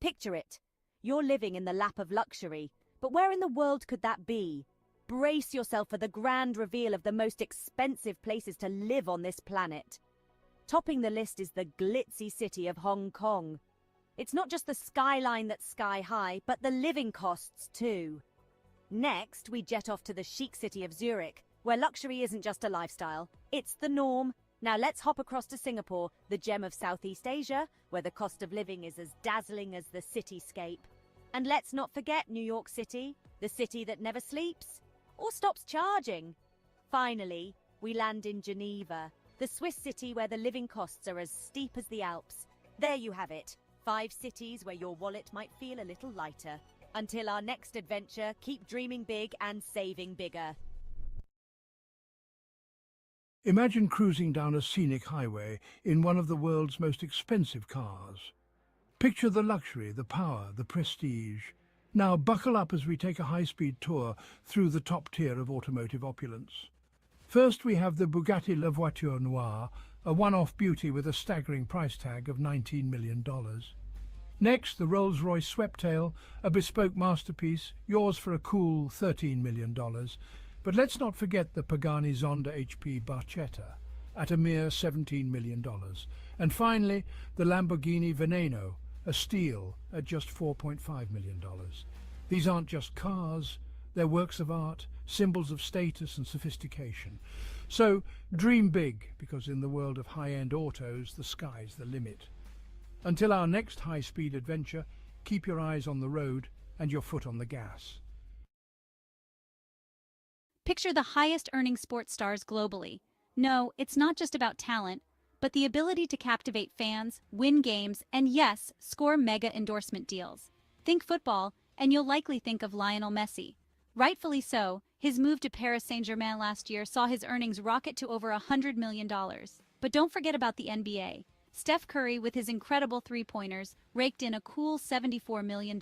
[SPEAKER 7] Picture it. You're living in the lap of luxury, but where in the world could that be? Brace yourself for the grand reveal of the most expensive places to live on this planet. Topping the list is the glitzy city of Hong Kong. It's not just the skyline that's sky high, but the living costs too. Next, we jet off to the chic city of Zurich, where luxury isn't just a lifestyle, it's the norm. Now let's hop across to Singapore, the gem of Southeast Asia, where the cost of living is as dazzling as the cityscape. And let's not forget New York City, the city that never sleeps or stops charging. Finally, we land in Geneva, the Swiss city where the living costs are as steep as the Alps. There you have it, 5 cities where your wallet might feel a little lighter. Until our next adventure, keep dreaming big and saving bigger.
[SPEAKER 18] Imagine cruising down a scenic highway in one of the world's most expensive cars. Picture the luxury, the power, the prestige. Now buckle up as we take a high-speed tour through the top tier of automotive opulence. First we have the Bugatti La Voiture Noire, a one-off beauty with a staggering price tag of $19 million. Next, the Rolls-Royce Sweptail, a bespoke masterpiece, yours for a cool $13 million. But let's not forget the Pagani Zonda HP Barchetta, at a mere $17 million. And finally, the Lamborghini Veneno, a steal at just $4.5 million. These aren't just cars, they're works of art, symbols of status and sophistication. So dream big, because in the world of high-end autos, the sky's the limit. Until our next high-speed adventure, keep your eyes on the road and your foot on the gas.
[SPEAKER 19] Picture the highest-earning sports stars globally. No, it's not just about talent, but the ability to captivate fans, win games, and yes, score mega endorsement deals. Think football, and you'll likely think of Lionel Messi. Rightfully so, his move to Paris Saint-Germain last year saw his earnings rocket to over $100 million. But don't forget about the NBA. Steph Curry, with his incredible three-pointers, raked in a cool $74 million.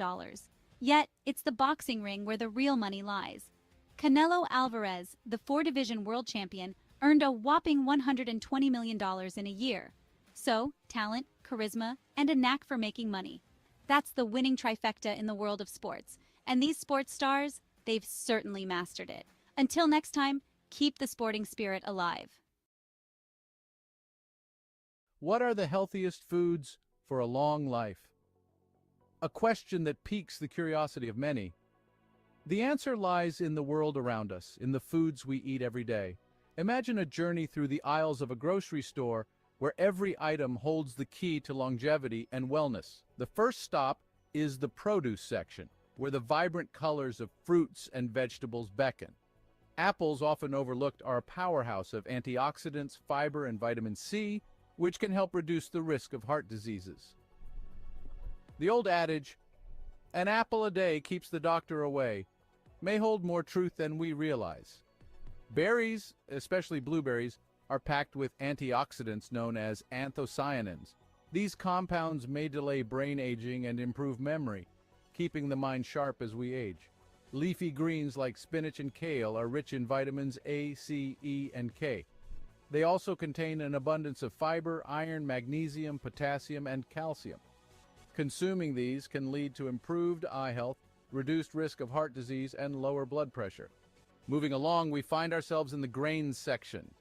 [SPEAKER 19] Yet, it's the boxing ring where the real money lies. Canelo Alvarez, the four-division world champion, earned a whopping $120 million in a year. So, talent, charisma, and a knack for making money. That's the winning trifecta in the world of sports. And these sports stars, they've certainly mastered it. Until next time, keep the sporting spirit alive.
[SPEAKER 20] What are the healthiest foods for a long life? A question that piques the curiosity of many. The answer lies in the world around us, in the foods we eat every day. Imagine a journey through the aisles of a grocery store where every item holds the key to longevity and wellness. The first stop is the produce section, where the vibrant colors of fruits and vegetables beckon. Apples, often overlooked, are a powerhouse of antioxidants, fiber, and vitamin C, which can help reduce the risk of heart diseases. The old adage, "An apple a day keeps the doctor away," may hold more truth than we realize. Berries, especially blueberries, are packed with antioxidants known as anthocyanins. These compounds may delay brain aging and improve memory, keeping the mind sharp as we age. Leafy greens like spinach and kale are rich in vitamins A, C, E, and K. They also contain an abundance of fiber, iron, magnesium, potassium, and calcium. Consuming these can lead to improved eye health, reduced risk of heart disease, and lower blood pressure. Moving along, we find ourselves in the grains section.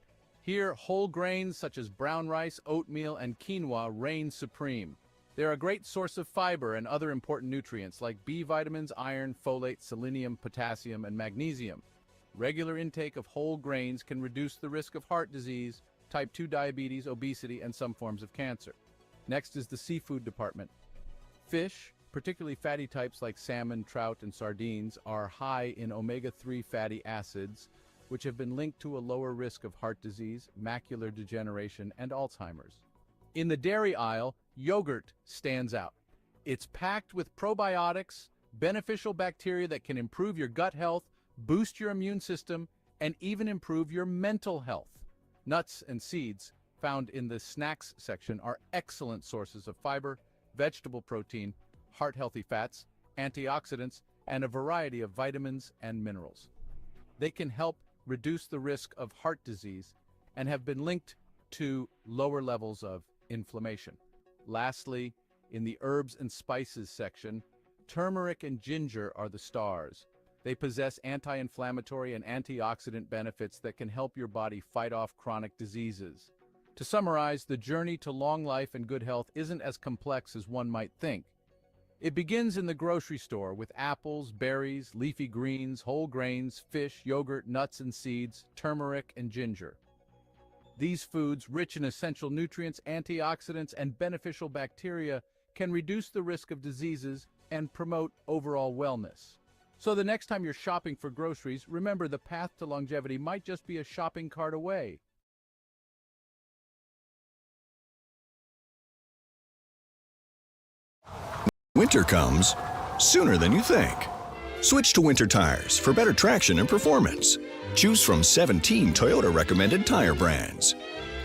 [SPEAKER 20] Here, whole grains such as brown rice, oatmeal, and quinoa reign supreme. They're a great source of fiber and other important nutrients like B vitamins, iron, folate, selenium, potassium, and magnesium. Regular intake of whole grains can reduce the risk of heart disease, type 2 diabetes, obesity, and some forms of cancer. Next is the seafood department. Fish, particularly fatty types like salmon, trout, and sardines, are high in omega-3 fatty acids, which have been linked to a lower risk of heart disease, macular degeneration, and Alzheimer's. In the dairy aisle, yogurt stands out. It's packed with probiotics, beneficial bacteria that can improve your gut health, boost your immune system, and even improve your mental health. Nuts and seeds, found in the snacks section, are excellent sources of fiber, vegetable protein, heart-healthy fats, antioxidants, and a variety of vitamins and minerals. They can help reduce the risk of heart disease and have been linked to lower levels of inflammation. Lastly, in the herbs and spices section, turmeric and ginger are the stars. They possess anti-inflammatory and antioxidant benefits that can help your body fight off chronic diseases. To summarize, the journey to long life and good health isn't as complex as one might think. It begins in the grocery store with apples, berries, leafy greens, whole grains, fish, yogurt, nuts and seeds, turmeric, and ginger. These foods, rich in essential nutrients, antioxidants, and beneficial bacteria, can reduce the risk of diseases and promote overall wellness. So the next time you're shopping for groceries, remember the path to longevity might just be a shopping cart away.
[SPEAKER 21] Winter comes sooner than you think. Switch to Winter tires for better traction and performance. Choose from 17 Toyota recommended tire brands.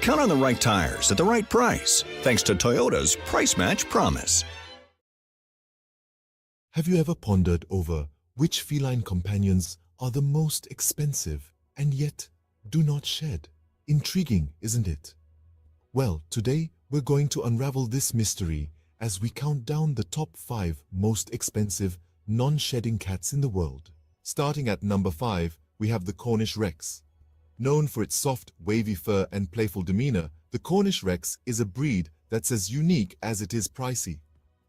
[SPEAKER 21] Count on the right tires at the right price, thanks to Toyota's Price Match Promise.
[SPEAKER 3] Have you ever pondered over which feline companions are the most expensive and yet do not shed? Intriguing, isn't it? Well, today we're going to unravel this mystery as we count down the top 5 most expensive non-shedding cats in the world. Starting at number 5, we have the Cornish Rex. Known for its soft, wavy fur and playful demeanor, the Cornish Rex is a breed that's as unique as it is pricey.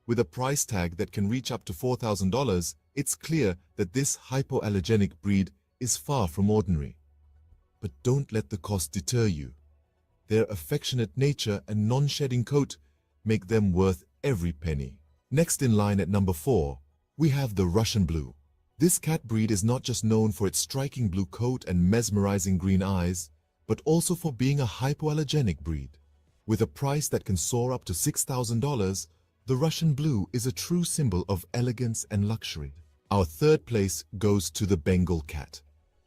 [SPEAKER 3] With a price tag that can reach up to $4,000, it's clear that this hypoallergenic breed is far from ordinary. But don't let the cost deter you. Their affectionate nature and non-shedding coat make them worth every penny. Next in line at number 4, we have the Russian Blue. This cat breed is not just known for its striking blue coat and mesmerizing green eyes, but also for being a hypoallergenic breed. With a price that can soar up to $6,000, the Russian Blue is a true symbol of elegance and luxury. Our third place goes to the Bengal cat.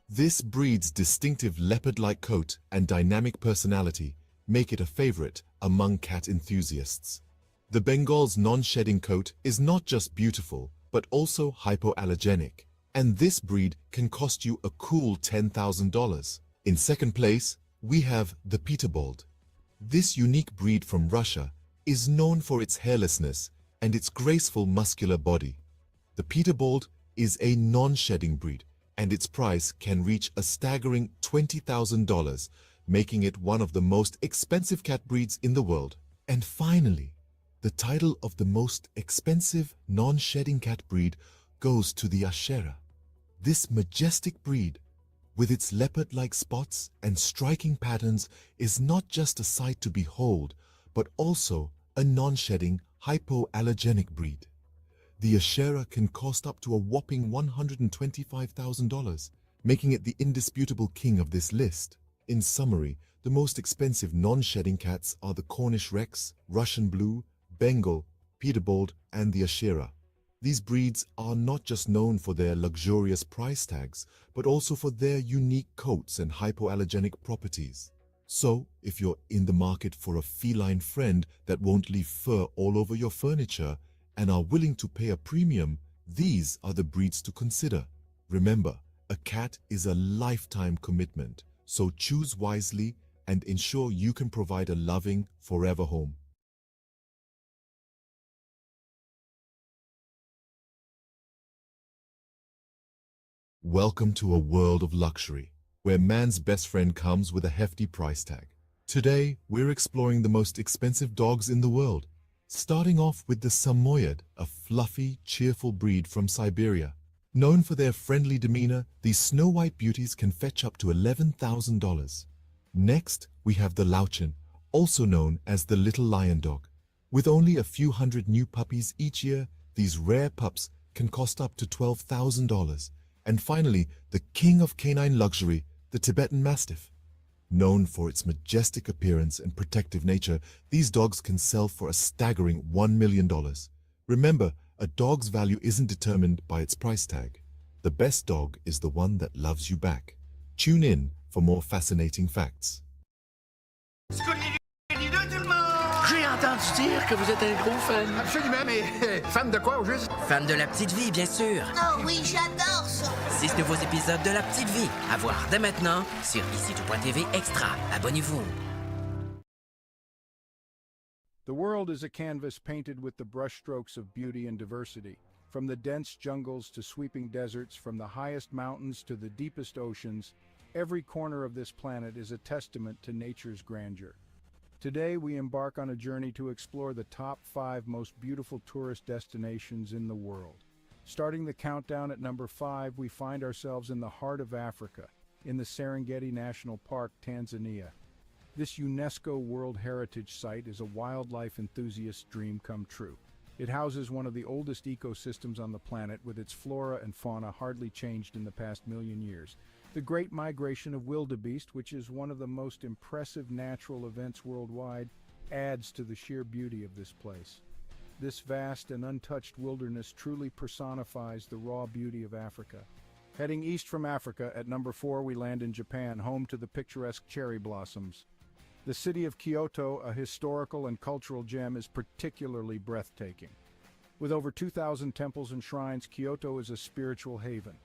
[SPEAKER 3] This breed's distinctive leopard-like coat and dynamic personality make it a favorite among cat enthusiasts. The Bengal's non-shedding coat is not just beautiful, but also hypoallergenic, and this breed can cost you a cool $10,000. In second place, we have the Peterbold. This unique breed from Russia is known for its hairlessness and its graceful muscular body. The Peterbold is a non-shedding breed, and its price can reach a staggering $20,000, making it one of the most expensive cat breeds in the world. And finally, the title of the most expensive non-shedding cat breed goes to the Ashera. This majestic breed, with its leopard-like spots and striking patterns, is not just a sight to behold, but also a non-shedding, hypoallergenic breed. The Ashera can cost up to a whopping $125,000, making it the indisputable king of this list. In summary, the most expensive non-shedding cats are the Cornish Rex, Russian Blue, Bengal, Peterbold, and the Ashera. These breeds are not just known for their luxurious price tags, but also for their unique coats and hypoallergenic properties. So, if you're in the market for a feline friend that won't leave fur all over your furniture and are willing to pay a premium, these are the breeds to consider. Remember, a cat is a lifetime commitment, so choose wisely and ensure you can provide a loving, forever home. Welcome to a world of luxury, where man's best friend comes with a hefty price tag. Today, we're exploring the most expensive dogs in the world, starting off with the Samoyed, a fluffy, cheerful breed from Siberia. Known for their friendly demeanor, these snow-white beauties can fetch up to $11,000. Next, we have the Lauchin, also known as the little lion dog. With only a few hundred new puppies each year, these rare pups can cost up to $12,000. And finally, the king of canine luxury, the Tibetan Mastiff. Known for its majestic appearance and protective nature, these dogs can sell for a staggering $1 million. Remember, a dog's value isn't determined by its price tag. The best dog is the one that loves you back. Tune in for more fascinating facts.
[SPEAKER 1] J'ai entendu dire que vous êtes un gros fan.
[SPEAKER 22] Absolument, mais fan de quoi au juste?
[SPEAKER 1] Fan de La Petite Vie, bien sûr.
[SPEAKER 22] Oh oui, j'adore ça.
[SPEAKER 1] 6 nouveaux épisodes de La Petite Vie. À voir dès maintenant sur ici.tv Extra. Abonnez-vous.
[SPEAKER 20] The world is a canvas painted with the brushstrokes of beauty and diversity. From the dense jungles to sweeping deserts, from the highest mountains to the deepest oceans, every corner of this planet is a testament to nature's grandeur. Today, we embark on a journey to explore the top 5 most beautiful tourist destinations in the world. Starting the countdown at number 5, we find ourselves in the heart of Africa, in the Serengeti National Park, Tanzania. This UNESCO World Heritage Site is a wildlife enthusiast's dream come true. It houses one of the oldest ecosystems on the planet, with its flora and fauna hardly changed in the past million years. The Great Migration of Wildebeest, which is one of the most impressive natural events worldwide, adds to the sheer beauty of this place. This vast and untouched wilderness truly personifies the raw beauty of Africa. Heading east from Africa, at number 4 we land in Japan, home to the picturesque cherry blossoms. The city of Kyoto, a historical and cultural gem, is particularly breathtaking. With over 2,000 temples and shrines, Kyoto is a spiritual haven.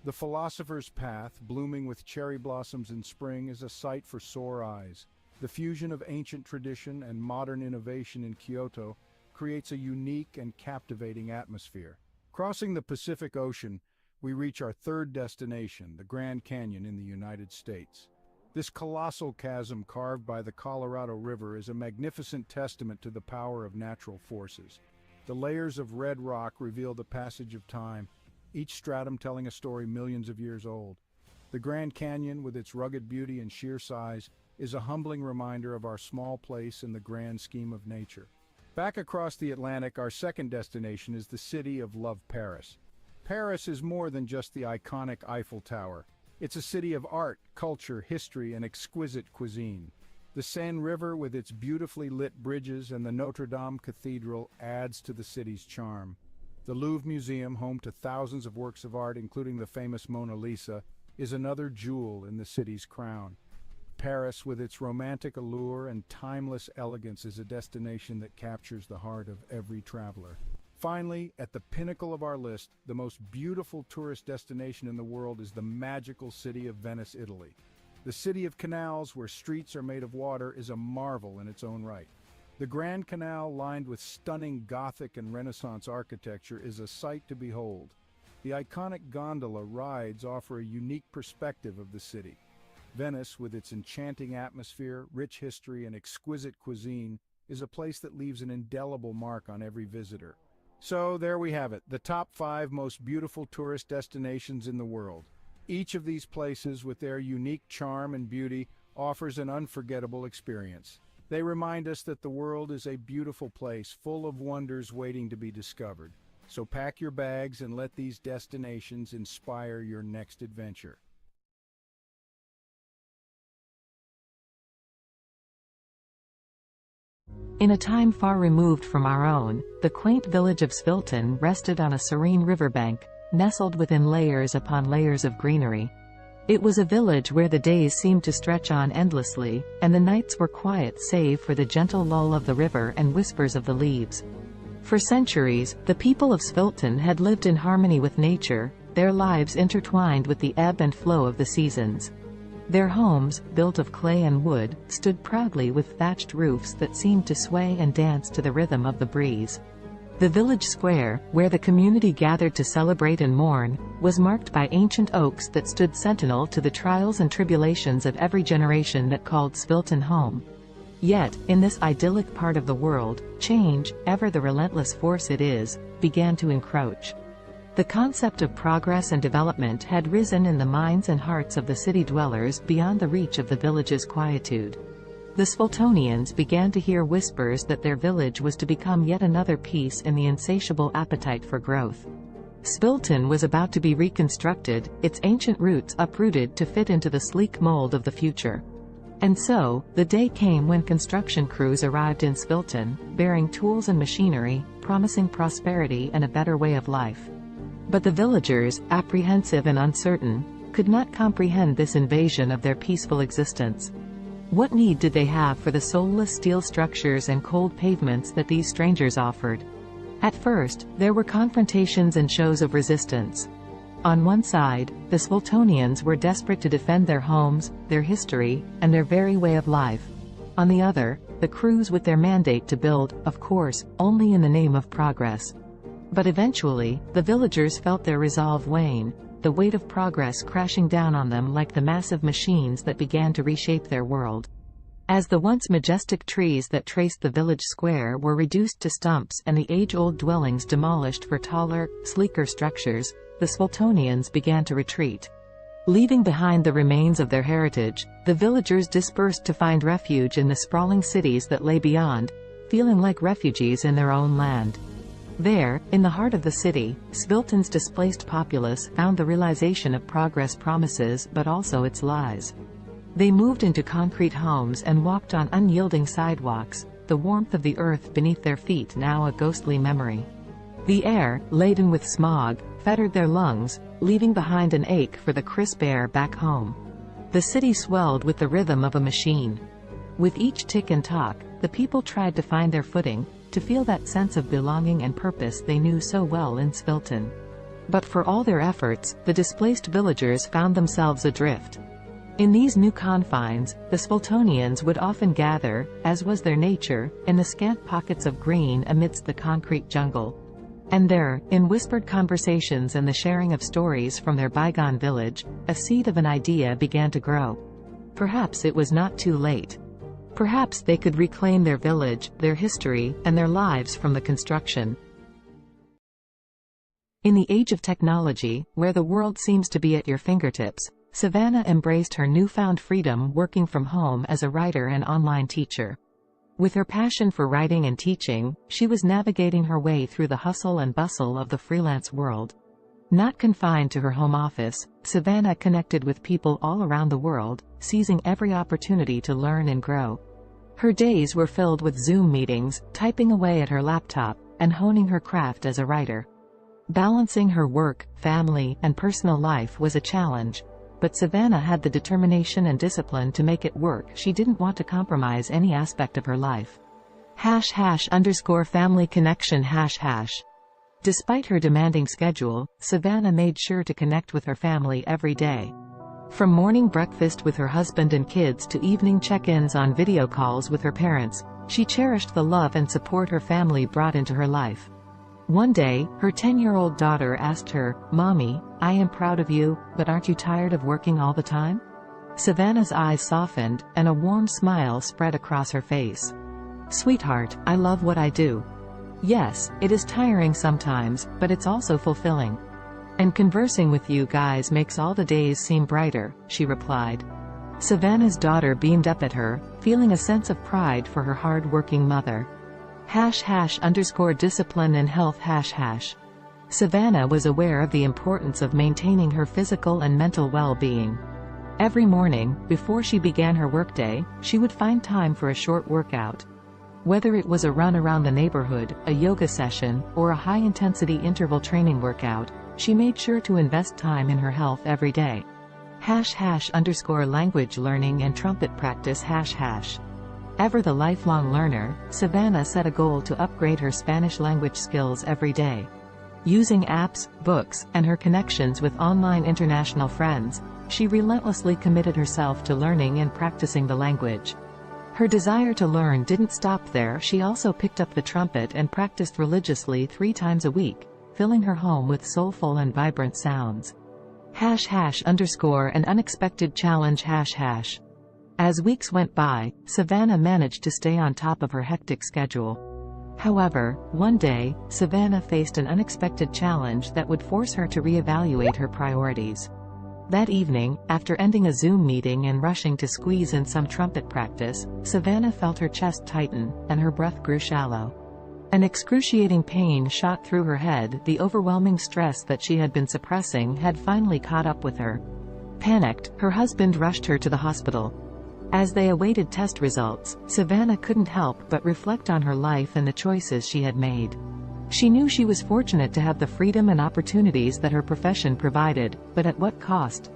[SPEAKER 20] The Philosopher's Path, blooming with cherry blossoms in spring, is a sight for sore eyes. The fusion of ancient tradition and modern innovation in Kyoto creates a unique and captivating atmosphere. Crossing the Pacific Ocean, we reach our third destination, the Grand Canyon in the United States. This colossal chasm carved by the Colorado River is a magnificent testament to the power of natural forces. The layers of red rock reveal the passage of time, each stratum telling a story millions of years old. The Grand Canyon, with its rugged beauty and sheer size, is a humbling reminder of our small place in the grand scheme of nature.
[SPEAKER 2] Back across the Atlantic, our second destination is the city of love, Paris. Paris is more than just the iconic Eiffel Tower. It's a city of art, culture, history, and exquisite cuisine. The Seine River, with its beautifully lit bridges, and the Notre Dame Cathedral adds to the city's charm. The Louvre Museum, home to thousands of works of art, including the famous Mona Lisa, is another jewel in the city's crown. Paris, with its romantic allure and timeless elegance, is a destination that captures the heart of every traveler. Finally, at the pinnacle of our list, the most beautiful tourist destination in the world is the magical city of Venice, Italy. The city of canals, where streets are made of water, is a marvel in its own right. The Grand Canal, lined with stunning Gothic and Renaissance architecture, is a sight to behold. The iconic gondola rides offer a unique perspective of the city. Venice, with its enchanting atmosphere, rich history, and exquisite cuisine, is a place that leaves an indelible mark on every visitor. So there we have it, the top 5 most beautiful tourist destinations in the world. Each of these places, with their unique charm and beauty, offers an unforgettable experience. They remind us that the world is a beautiful place full of wonders waiting to be discovered. So pack your bags and let these destinations inspire your next adventure.
[SPEAKER 4] In a time far removed from our own, the quaint village of Svilton rested on a serene riverbank, nestled within layers upon layers of greenery. It was a village where the days seemed to stretch on endlessly, and the nights were quiet save for the gentle lull of the river and whispers of the leaves. For centuries, the people of Svilton had lived in harmony with nature, their lives intertwined with the ebb and flow of the seasons. Their homes, built of clay and wood, stood proudly with thatched roofs that seemed to sway and dance to the rhythm of the breeze. The village square, where the community gathered to celebrate and mourn, was marked by ancient oaks that stood sentinel to the trials and tribulations of every generation that called Svilton home. Yet, in this idyllic part of the world, change, ever the relentless force it is, began to encroach. The concept of progress and development had risen in the minds and hearts of the city dwellers beyond the reach of the village's quietude. The Sviltonians began to hear whispers that their village was to become yet another piece in the insatiable appetite for growth. Svilton was about to be reconstructed, its ancient roots uprooted to fit into the sleek mold of the future. And so, the day came when construction crews arrived in Svilton, bearing tools and machinery, promising prosperity and a better way of life. But the villagers, apprehensive and uncertain, could not comprehend this invasion of their peaceful existence. What need did they have for the soulless steel structures and cold pavements that these strangers offered? At first, there were confrontations and shows of resistance. On one side, the Sviltonians were desperate to defend their homes, their history, and their very way of life. On the other, the crews with their mandate to build, of course, only in the name of progress. But eventually, the villagers felt their resolve wane, the weight of progress crashing down on them like the massive machines that began to reshape their world. As the once majestic trees that traced the village square were reduced to stumps and the age-old dwellings demolished for taller, sleeker structures, the Sviltonians began to retreat. Leaving behind the remains of their heritage, the villagers dispersed to find refuge in the sprawling cities that lay beyond, feeling like refugees in their own land. There, in the heart of the city, Svilton's displaced populace found the realization of progress promises but also its lies. They moved into concrete homes and walked on unyielding sidewalks, the warmth of the earth beneath their feet now a ghostly memory. The air, laden with smog, fettered their lungs, leaving behind an ache for the crisp air back home. The city swelled with the rhythm of a machine. With each tick and tock, the people tried to find their footing, to feel that sense of belonging and purpose they knew so well in Svilton. But for all their efforts, the displaced villagers found themselves adrift. In these new confines, the Sviltonians would often gather, as was their nature, in the scant pockets of green amidst the concrete jungle. And there, in whispered conversations and the sharing of stories from their bygone village, a seed of an idea began to grow. Perhaps it was not too late. Perhaps they could reclaim their village, their history, and their lives from the construction. In the age of technology, where the world seems to be at your fingertips, Savannah embraced her newfound freedom working from home as a writer and online teacher. With her passion for writing and teaching, she was navigating her way through the hustle and bustle of the freelance world. Not confined to her home office, Savannah connected with people all around the world, seizing every opportunity to learn and grow. Her days were filled with Zoom meetings, typing away at her laptop, and honing her craft as a writer. Balancing her work, family, and personal life was a challenge, but Savannah had the determination and discipline to make it work. She didn't want to compromise any aspect of her life. #family connection #. Despite her demanding schedule, Savannah made sure to connect with her family every day. From morning breakfast with her husband and kids to evening check-ins on video calls with her parents, she cherished the love and support her family brought into her life. One day, her 10-year-old daughter asked her, "Mommy, I am proud of you, but aren't you tired of working all the time?" Savannah's eyes softened, and a warm smile spread across her face. "Sweetheart, I love what I do. Yes, it is tiring sometimes, but it's also fulfilling. And conversing with you guys makes all the days seem brighter," she replied. Savannah's daughter beamed up at her, feeling a sense of pride for her hard-working mother. #discipline and health #. Savannah was aware of the importance of maintaining her physical and mental well-being. Every morning, before she began her workday, she would find time for a short workout. Whether it was a run around the neighborhood, a yoga session, or a high-intensity interval training workout, she made sure to invest time in her health every day. #language learning and trumpet practice #. Ever the lifelong learner, Savannah set a goal to upgrade her Spanish language skills every day. Using apps, books, and her connections with online international friends, she relentlessly committed herself to learning and practicing the language. Her desire to learn didn't stop there. She also picked up the trumpet and practiced religiously 3 times a week, filling her home with soulful and vibrant sounds. #an unexpected challenge #. As weeks went by, Savannah managed to stay on top of her hectic schedule. However, one day, Savannah faced an unexpected challenge that would force her to reevaluate her priorities. That evening, after ending a Zoom meeting and rushing to squeeze in some trumpet practice, Savannah felt her chest tighten, and her breath grew shallow. An excruciating pain shot through her head. The overwhelming stress that she had been suppressing had finally caught up with her. Panicked, her husband rushed her to the hospital. As they awaited test results, Savannah couldn't help but reflect on her life and the choices she had made. She knew she was fortunate to have the freedom and opportunities that her profession provided, but at what cost?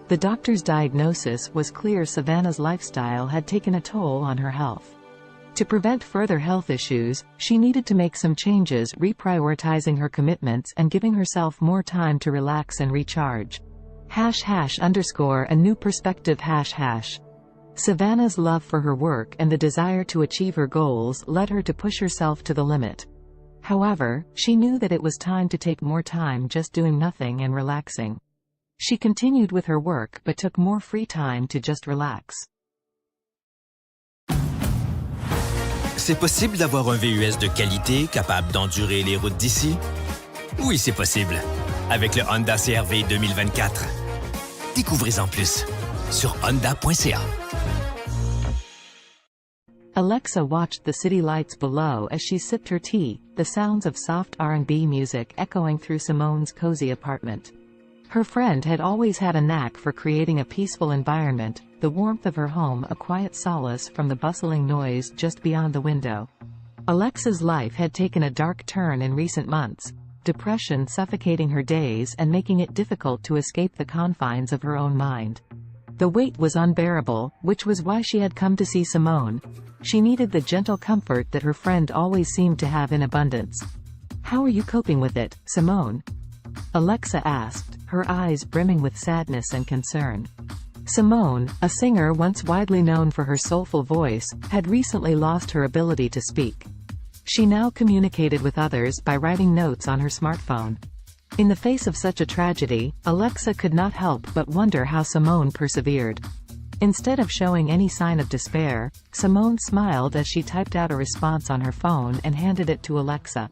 [SPEAKER 4] The doctor's diagnosis was clear: Savannah's lifestyle had taken a toll on her health. To prevent further health issues, she needed to make some changes, reprioritizing her commitments and giving herself more time to relax and recharge. #a new perspective #. Savannah's love for her work and the desire to achieve her goals led her to push herself to the limit. However, she knew that it was time to take more time just doing nothing and relaxing. She continued with her work but took more free time to just relax.
[SPEAKER 5] C'est possible d'avoir un VUS de qualité capable d'endurer les routes d'ici? Oui, c'est possible. Avec le Honda CR-V 2024. Découvrez-en plus sur honda.ca.
[SPEAKER 4] Alexa watched the city lights below as she sipped her tea, the sounds of soft R&B music echoing through Simone's cozy apartment. Her friend had always had a knack for creating a peaceful environment, the warmth of her home a quiet solace from the bustling noise just beyond the window. Alexa's life had taken a dark turn in recent months, depression suffocating her days and making it difficult to escape the confines of her own mind. The weight was unbearable, which was why she had come to see Simone. She needed the gentle comfort that her friend always seemed to have in abundance. "How are you coping with it, Simone?" Alexa asked, her eyes brimming with sadness and concern. Simone, a singer once widely known for her soulful voice, had recently lost her ability to speak. She now communicated with others by writing notes on her smartphone. In the face of such a tragedy, Alexa could not help but wonder how Simone persevered. Instead of showing any sign of despair, Simone smiled as she typed out a response on her phone and handed it to Alexa.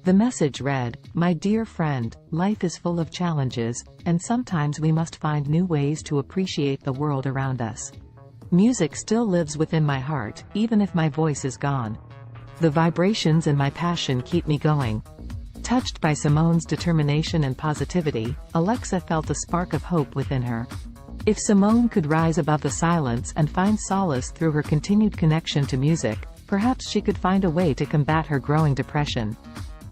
[SPEAKER 4] The message read, "My dear friend, life is full of challenges, and sometimes we must find new ways to appreciate the world around us. Music still lives within my heart, even if my voice is gone. The vibrations and my passion keep me going. Touched by Simone's determination and positivity, Alexa felt a spark of hope within her. If Simone could rise above the silence and find solace through her continued connection to music, perhaps she could find a way to combat her growing depression.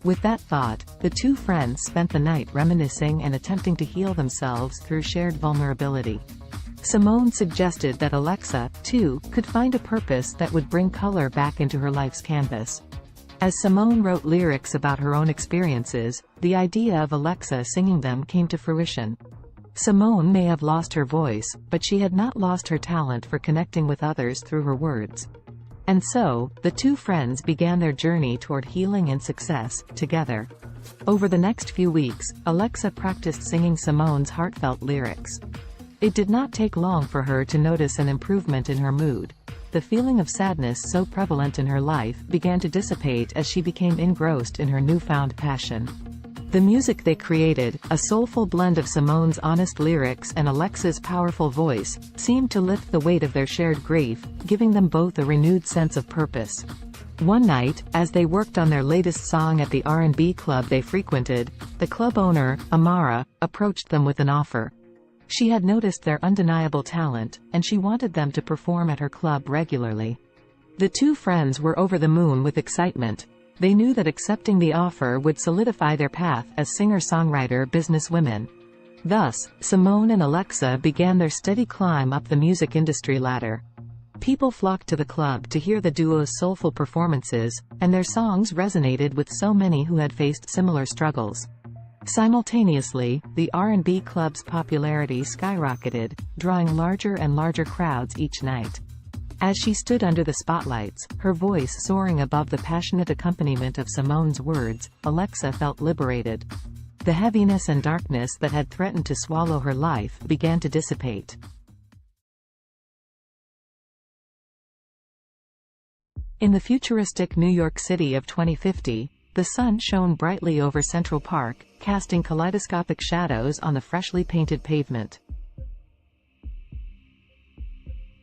[SPEAKER 4] With that thought, the two friends spent the night reminiscing and attempting to heal themselves through shared vulnerability. Simone suggested that Alexa, too, could find a purpose that would bring color back into her life's canvas. As Simone wrote lyrics about her own experiences, the idea of Alexa singing them came to fruition. Simone may have lost her voice, but she had not lost her talent for connecting with others through her words. And so, the two friends began their journey toward healing and success, together. Over the next few weeks, Alexa practiced singing Simone's heartfelt lyrics. It did not take long for her to notice an improvement in her mood. The feeling of sadness so prevalent in her life began to dissipate as she became engrossed in her newfound passion. The music they created, a soulful blend of Simone's honest lyrics and Alexa's powerful voice, seemed to lift the weight of their shared grief, giving them both a renewed sense of purpose. One night, as they worked on their latest song at the R&B club they frequented, the club owner, Amara, approached them with an offer. She had noticed their undeniable talent, and she wanted them to perform at her club regularly. The two friends were over the moon with excitement. They knew that accepting the offer would solidify their path as singer-songwriter businesswomen. Thus, Simone and Alexa began their steady climb up the music industry ladder. People flocked to the club to hear the duo's soulful performances, and their songs resonated with so many who had faced similar struggles. Simultaneously, the R&B club's popularity skyrocketed, drawing larger and larger crowds each night. As she stood under the spotlights, her voice soaring above the passionate accompaniment of Simone's words, Alexa felt liberated. The heaviness and darkness that had threatened to swallow her life began to dissipate. In the futuristic New York City of 2050, the sun shone brightly over Central Park, casting kaleidoscopic shadows on the freshly painted pavement.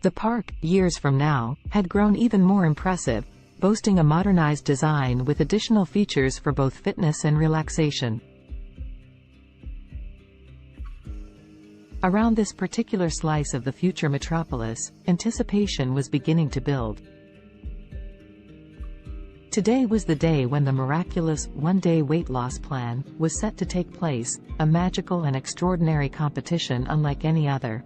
[SPEAKER 4] The park, years from now, had grown even more impressive, boasting a modernized design with additional features for both fitness and relaxation. Around this particular slice of the future metropolis, anticipation was beginning to build. Today was the day when the miraculous one-day weight loss plan was set to take place, a magical and extraordinary competition unlike any other.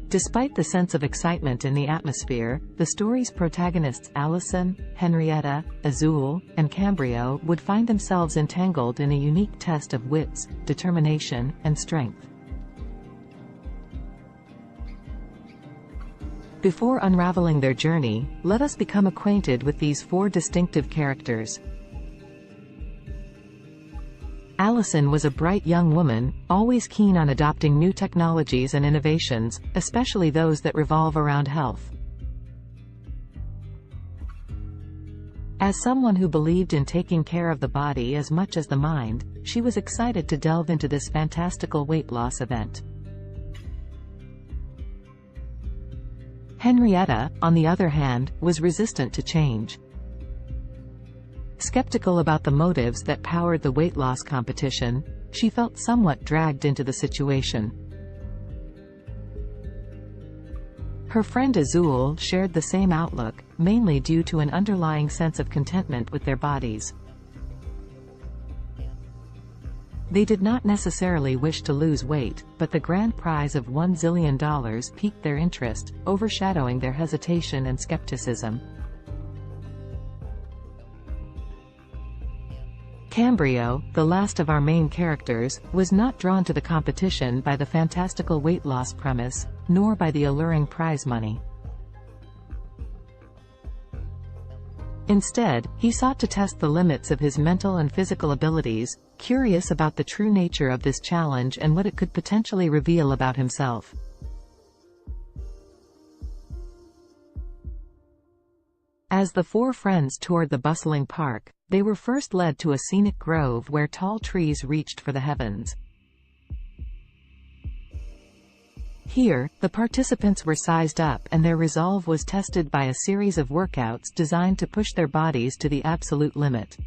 [SPEAKER 4] Despite the sense of excitement in the atmosphere, the story's protagonists Allison, Henrietta, Azul, and Cambrio would find themselves entangled in a unique test of wits, determination, and strength. Before unraveling their journey, let us become acquainted with these four distinctive characters. Allison was a bright young woman, always keen on adopting new technologies and innovations, especially those that revolve around health. As someone who believed in taking care of the body as much as the mind, she was excited to delve into this fantastical weight loss event. Henrietta, on the other hand, was resistant to change. Skeptical about the motives that powered the weight loss competition, she felt somewhat dragged into the situation. Her friend Azul shared the same outlook, mainly due to an underlying sense of contentment with their bodies. They did not necessarily wish to lose weight, but the grand prize of $1 zillion piqued their interest, overshadowing their hesitation and skepticism. Cambrio, the last of our main characters, was not drawn to the competition by the fantastical weight loss premise, nor by the alluring prize money. Instead, he sought to test the limits of his mental and physical abilities, curious about the true nature of this challenge and what it could potentially reveal about himself. As the four friends toured the bustling park, they were first led to a scenic grove where tall trees reached for the heavens. Here, the participants were sized up and their resolve was tested by a series of workouts designed to push their bodies to the absolute limit.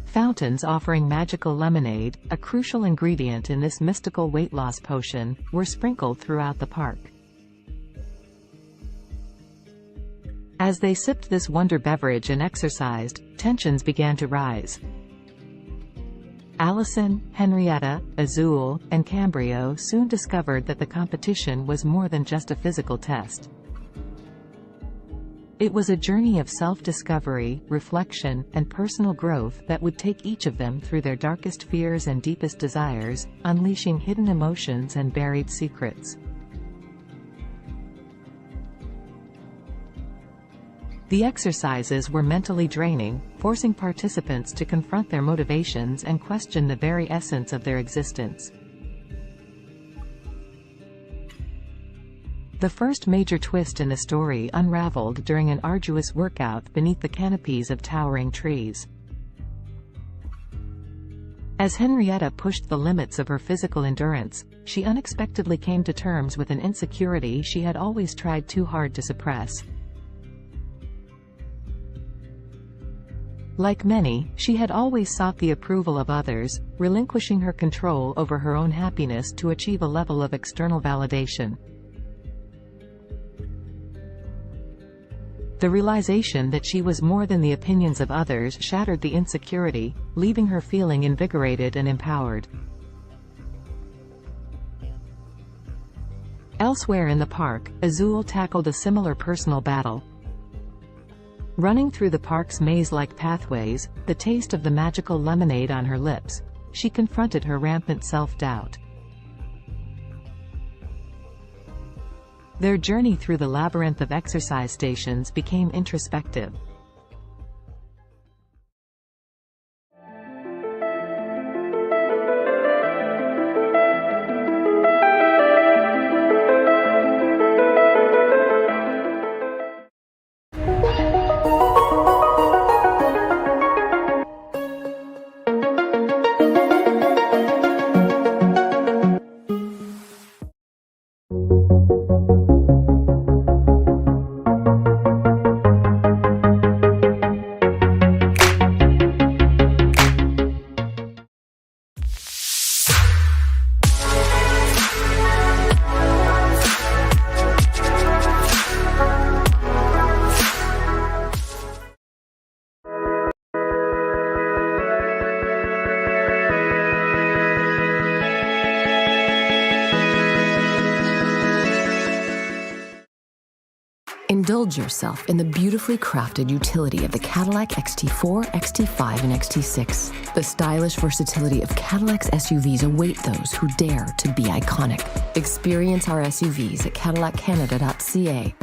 [SPEAKER 4] Fountains offering magical lemonade, a crucial ingredient in this mystical weight loss potion, were sprinkled throughout the park. As they sipped this wonder beverage and exercised, tensions began to rise. Allison, Henrietta, Azul, and Cambrio soon discovered that the competition was more than just a physical test. It was a journey of self-discovery, reflection, and personal growth that would take each of them through their darkest fears and deepest desires, unleashing hidden emotions and buried secrets. The exercises were mentally draining, forcing participants to confront their motivations and question the very essence of their existence. The first major twist in the story unraveled during an arduous workout beneath the canopies of towering trees. As Henrietta pushed the limits of her physical endurance, she unexpectedly came to terms with an insecurity she had always tried too hard to suppress. Like many, she had always sought the approval of others, relinquishing her control over her own happiness to achieve a level of external validation. The realization that she was more than the opinions of others shattered the insecurity, leaving her feeling invigorated and empowered. Elsewhere in the park, Azul tackled a similar personal battle. Running through the park's maze-like pathways, the taste of the magical lemonade on her lips, she confronted her rampant self-doubt. Their journey through the labyrinth of exercise stations became introspective.
[SPEAKER 8] Indulge yourself in the beautifully crafted utility of the Cadillac XT4, XT5, and XT6. The stylish versatility of Cadillac's SUVs await those who dare to be iconic. Experience our SUVs at cadillaccanada.ca.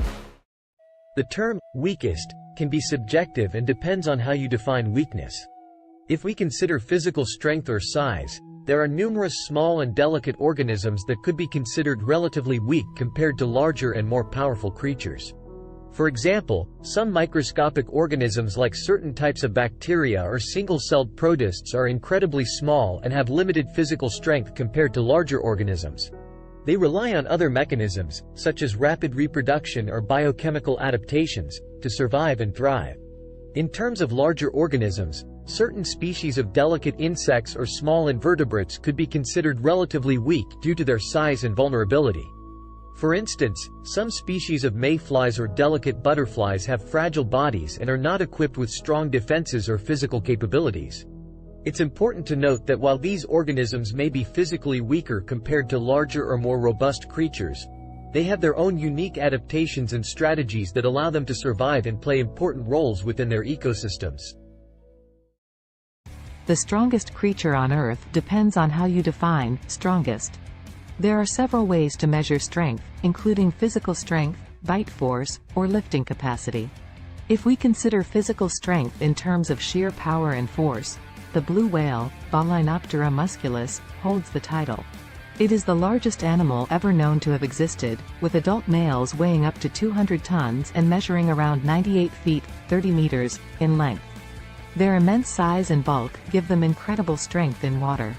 [SPEAKER 9] The term weakest can be subjective and depends on how you define weakness. If we consider physical strength or size, there are numerous small and delicate organisms that could be considered relatively weak compared to larger and more powerful creatures. For example, some microscopic organisms like certain types of bacteria or single-celled protists are incredibly small and have limited physical strength compared to larger organisms. They rely on other mechanisms, such as rapid reproduction or biochemical adaptations, to survive and thrive. In terms of larger organisms, certain species of delicate insects or small invertebrates could be considered relatively weak due to their size and vulnerability. For instance, some species of mayflies or delicate butterflies have fragile bodies and are not equipped with strong defenses or physical capabilities. It's important to note that while these organisms may be physically weaker compared to larger or more robust creatures, they have their own unique adaptations and strategies that allow them to survive and play important roles within their ecosystems.
[SPEAKER 4] The strongest creature on Earth depends on how you define strongest. There are several ways to measure strength, including physical strength, bite force, or lifting capacity. If we consider physical strength in terms of sheer power and force, the blue whale, Baleinoptera musculus, holds the title. It is the largest animal ever known to have existed, with adult males weighing up to 200 tons and measuring around 98 feet, 30 meters, in length. Their immense size and bulk give them incredible strength in water.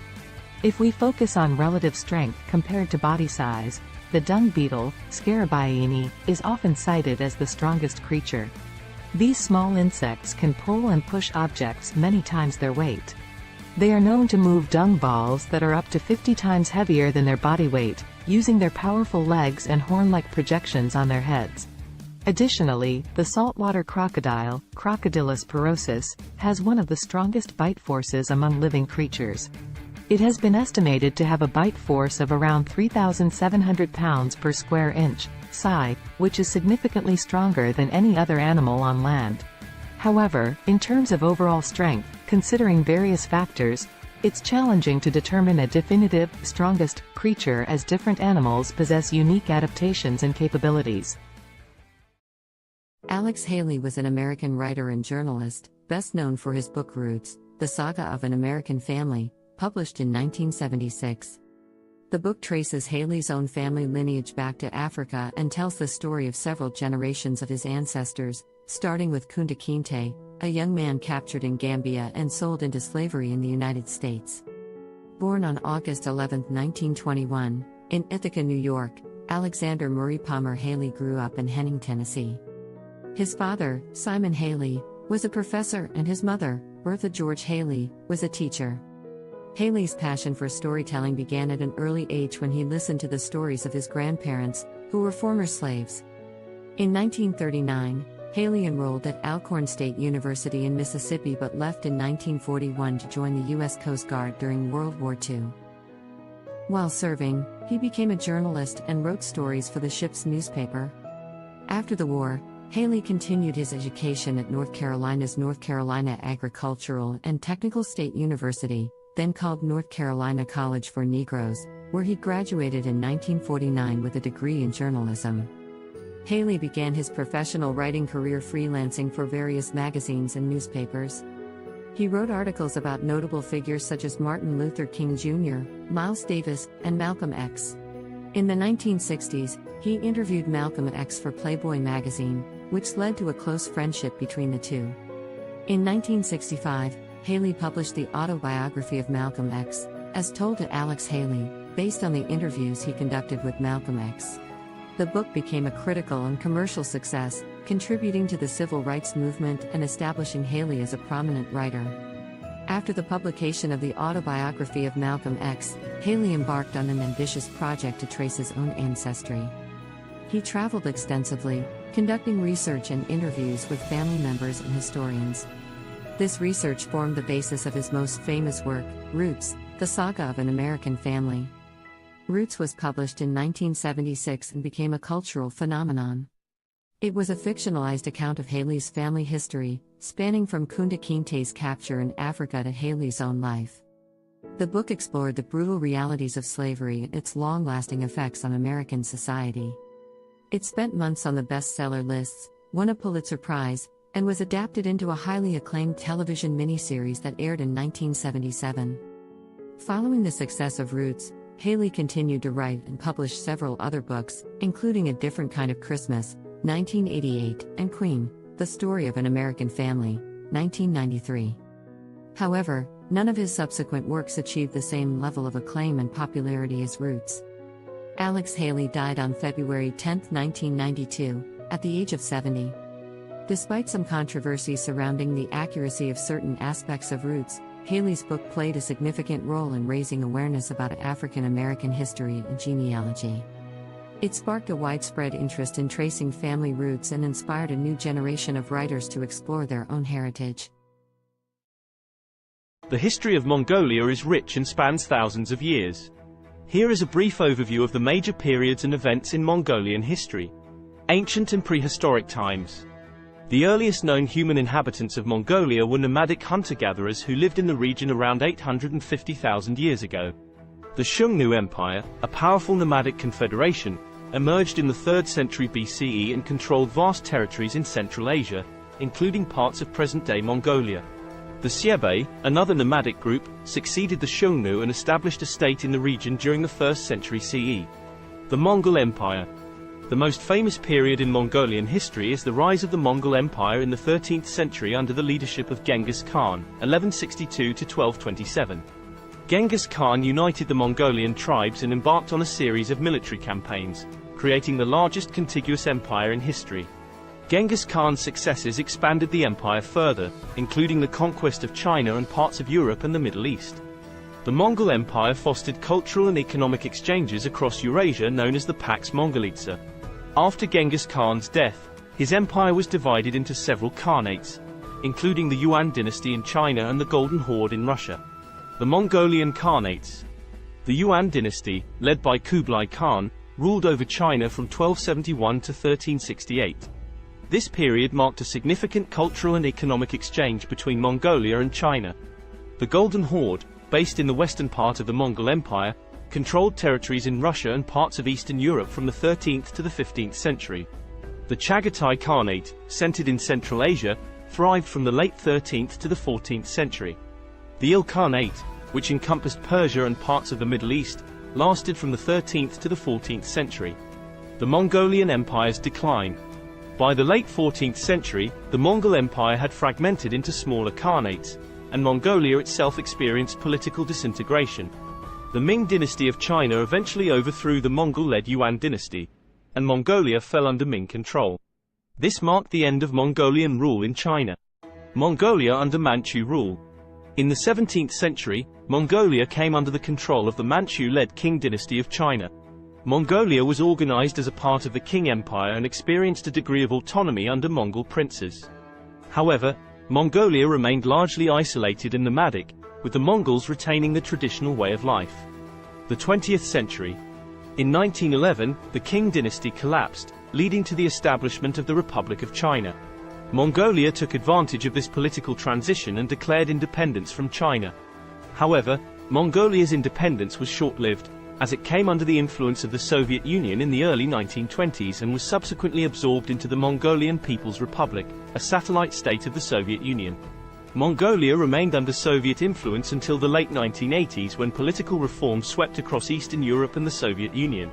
[SPEAKER 4] If we focus on relative strength compared to body size, the dung beetle, Scarabaeini, is often cited as the strongest creature. These small insects can pull and push objects many times their weight. They are known to move dung balls that are up to 50 times heavier than their body weight, using their powerful legs and horn-like projections on their heads. Additionally, the saltwater crocodile, Crocodylus porosus, has one of the strongest bite forces among living creatures. It has been estimated to have a bite force of around 3,700 pounds per square inch, psi, which is significantly stronger than any other animal on land. However, in terms of overall strength, considering various factors, it's challenging to determine a definitive, strongest, creature as different animals possess unique adaptations and capabilities.
[SPEAKER 8] Alex Haley was an American writer and journalist, best known for his book Roots, The Saga of an American Family, published in 1976. The book traces Haley's own family lineage back to Africa and tells the story of several generations of his ancestors, starting with Kunta Kinte, a young man captured in Gambia and sold into slavery in the United States. Born on August 11, 1921, in Ithaca, New York, Alexander Murray Palmer Haley grew up in Henning, Tennessee. His father, Simon Haley, was a professor and his mother, Bertha George Haley, was a teacher. Haley's passion for storytelling began at an early age when he listened to the stories of his grandparents, who were former slaves. In 1939, Haley enrolled at Alcorn State University in Mississippi but left in 1941 to join the U.S. Coast Guard during World War II. While serving, he became a journalist and wrote stories for the ship's newspaper. After the war, Haley continued his education at North Carolina's North Carolina Agricultural and Technical State University, then called North Carolina College for Negroes, where he graduated in 1949 with a degree in journalism. Haley began his professional writing career freelancing for various magazines and newspapers. He wrote articles about notable figures such as Martin Luther King Jr., Miles Davis, and Malcolm X. In the 1960s, he interviewed Malcolm X for Playboy magazine, which led to a close friendship between the two. In 1965, Haley published the autobiography of Malcolm X, as told to Alex Haley, based on the interviews he conducted with Malcolm X. The book became a critical and commercial success, contributing to the civil rights movement and establishing Haley as a prominent writer. After the publication of the autobiography of Malcolm X, Haley embarked on an ambitious project to trace his own ancestry. He traveled extensively, conducting research and interviews with family members and historians. This research formed the basis of his most famous work, Roots, The Saga of an American Family. Roots was published in 1976 and became a cultural phenomenon. It was a fictionalized account of Haley's family history, spanning from Kunta Kinte's capture in Africa to Haley's own life. The book explored the brutal realities of slavery and its long-lasting effects on American society. It spent months on the bestseller lists, won a Pulitzer Prize, and was adapted into a highly acclaimed television miniseries that aired in 1977. Following the success of Roots, Haley continued to write and publish several other books, including A Different Kind of Christmas, 1988, and Queen, The Story of an American Family, 1993. However, none of his subsequent works achieved the same level of acclaim and popularity as Roots. Alex Haley died on February 10, 1992, at the age of 70. Despite some controversy surrounding the accuracy of certain aspects of Roots, Haley's book played a significant role in raising awareness about African American history and genealogy. It sparked a widespread interest in tracing family roots and inspired a new generation of writers to explore their own heritage.
[SPEAKER 10] The history of Mongolia is rich and spans thousands of years. Here is a brief overview of the major periods and events in Mongolian history. Ancient and prehistoric times. The earliest known human inhabitants of Mongolia were nomadic hunter-gatherers who lived in the region around 850,000 years ago. The Xiongnu Empire, a powerful nomadic confederation, emerged in the 3rd century BCE and controlled vast territories in Central Asia, including parts of present-day Mongolia. The Xiebe, another nomadic group, succeeded the Xiongnu and established a state in the region during the 1st century CE. The Mongol Empire. The most famous period in Mongolian history is the rise of the Mongol Empire in the 13th century under the leadership of Genghis Khan, 1162 to 1227. Genghis Khan united the Mongolian tribes and embarked on a series of military campaigns, creating the largest contiguous empire in history. Genghis Khan's successes expanded the empire further, including the conquest of China and parts of Europe and the Middle East. The Mongol Empire fostered cultural and economic exchanges across Eurasia known as the Pax Mongolica. After Genghis Khan's death, his empire was divided into several khanates, including the Yuan dynasty in China and the Golden Horde in Russia. The Mongolian Khanates. The Yuan dynasty, led by Kublai Khan, ruled over China from 1271 to 1368. This period marked a significant cultural and economic exchange between Mongolia and China. The Golden Horde, based in the western part of the Mongol Empire, controlled territories in Russia and parts of Eastern Europe from the 13th to the 15th century. The Chagatai Khanate, centered in Central Asia, thrived from the late 13th to the 14th century. The Ilkhanate, which encompassed Persia and parts of the Middle East, lasted from the 13th to the 14th century. The Mongolian Empire's decline. By the late 14th century, the Mongol Empire had fragmented into smaller khanates, and Mongolia itself experienced political disintegration. The Ming dynasty of China eventually overthrew the Mongol-led Yuan dynasty, and Mongolia fell under Ming control. This marked the end of Mongolian rule in China. Mongolia under Manchu rule. In the 17th century, Mongolia came under the control of the Manchu-led Qing dynasty of China. Mongolia was organized as a part of the Qing Empire and experienced a degree of autonomy under Mongol princes. However, Mongolia remained largely isolated and nomadic, with the Mongols retaining the traditional way of life. The 20th century. In 1911, the Qing dynasty collapsed, leading to the establishment of the Republic of China. Mongolia took advantage of this political transition and declared independence from China. However, Mongolia's independence was short-lived, as it came under the influence of the Soviet Union in the early 1920s and was subsequently absorbed into the Mongolian People's Republic, a satellite state of the Soviet Union. Mongolia remained under Soviet influence until the late 1980s when political reforms swept across Eastern Europe and the Soviet Union.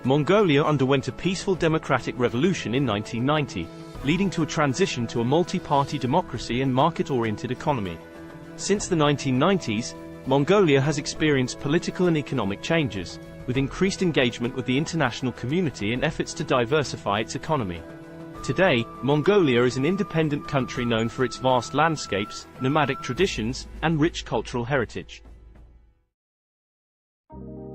[SPEAKER 10] Mongolia underwent a peaceful democratic revolution in 1990, leading to a transition to a multi-party democracy and market-oriented economy. Since the 1990s, Mongolia has experienced political and economic changes, with increased engagement with the international community and efforts to diversify its economy. Today, Mongolia is an independent country known for its vast landscapes, nomadic traditions, and rich cultural heritage.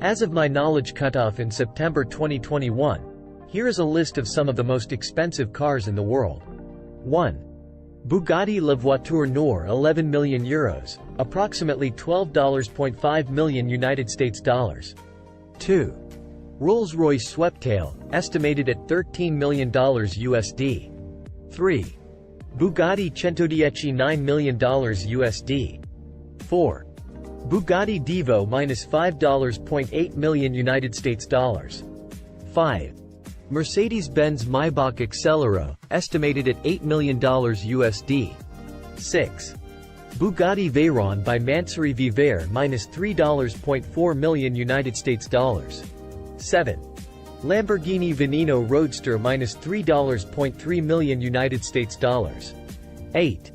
[SPEAKER 9] As of my knowledge cutoff in September 2021, here is a list of some of the most expensive cars in the world. 1. Bugatti La Voiture Noire 11 million euros, approximately $12.5 million United States dollars. 2. Rolls-Royce Sweptail, estimated at $13 million USD. 3. Bugatti Centodieci $9 million USD. 4. Bugatti Divo -$5.8 million United States dollars. 5. Mercedes-Benz Maybach Accelero, estimated at $8 million USD. 6. Bugatti Veyron by Mansouri Vivere -$3.4 million United States dollars. 7. Lamborghini Veneno Roadster -$3.3 million United States dollars. 8.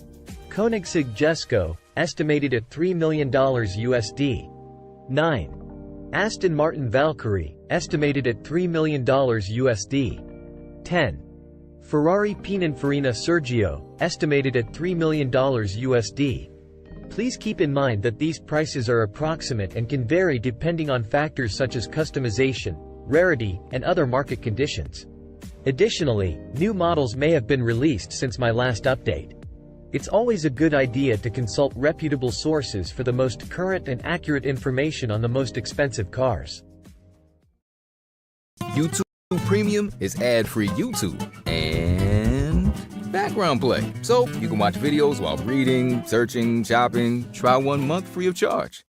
[SPEAKER 9] Koenigsegg Jesko, estimated at $3 million USD. 9. Aston Martin Valkyrie, estimated at $3 million USD. 10. Ferrari Pininfarina Sergio, estimated at $3 million USD. Please keep in mind that these prices are approximate and can vary depending on factors such as customization, rarity, and other market conditions. Additionally, new models may have been released since my last update. It's always a good idea to consult reputable sources for the most current and accurate information on the most expensive cars.
[SPEAKER 6] YouTube Premium is ad-free YouTube and background play, so you can watch videos while reading, searching, shopping. Try 1 month free of charge.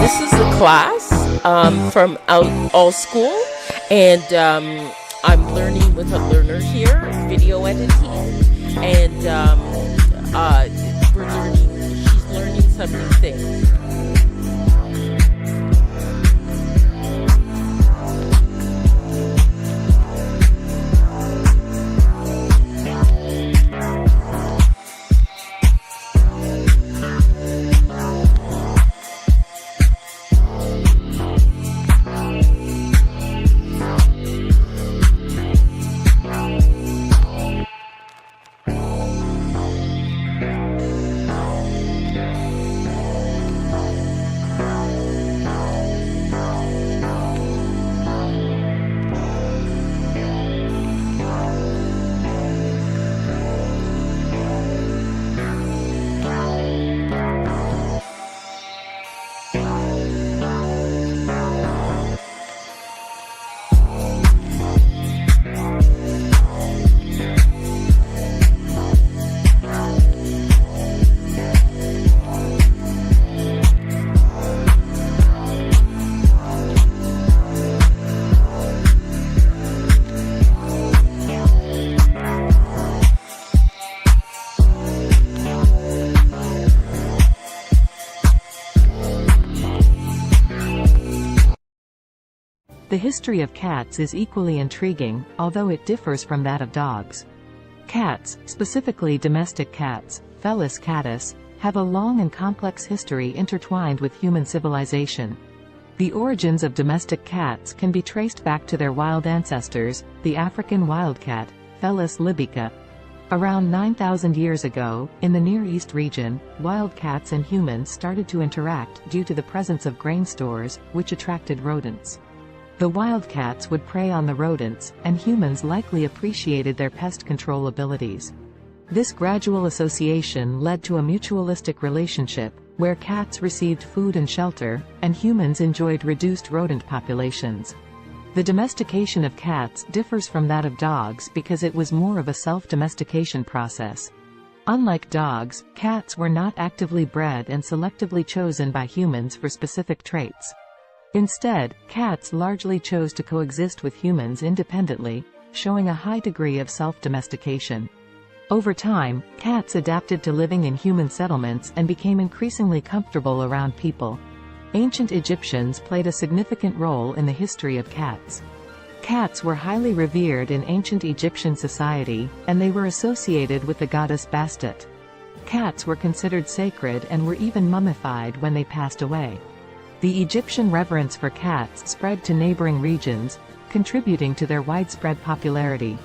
[SPEAKER 12] This is a class from All School, and I'm learning with a learner here, video editing, and she's learning some new things.
[SPEAKER 4] The history of cats is equally intriguing, although it differs from that of dogs. Cats, specifically domestic cats, Felis catus, have a long and complex history intertwined with human civilization. The origins of domestic cats can be traced back to their wild ancestors, the African wildcat, Felis libica. Around 9,000 years ago, in the Near East region, wildcats and humans started to interact due to the presence of grain stores, which attracted rodents. The wildcats would prey on the rodents, and humans likely appreciated their pest control abilities. This gradual association led to a mutualistic relationship, where cats received food and shelter, and humans enjoyed reduced rodent populations. The domestication of cats differs from that of dogs because it was more of a self-domestication process. Unlike dogs, cats were not actively bred and selectively chosen by humans for specific traits. Instead, cats largely chose to coexist with humans independently, showing a high degree of self-domestication. Over time, cats adapted to living in human settlements and became increasingly comfortable around people. Ancient Egyptians played a significant role in the history of cats. Cats were highly revered in ancient Egyptian society, and they were associated with the goddess Bastet. Cats were considered sacred and were even mummified when they passed away. The Egyptian reverence for cats spread to neighboring regions, contributing to their widespread popularity.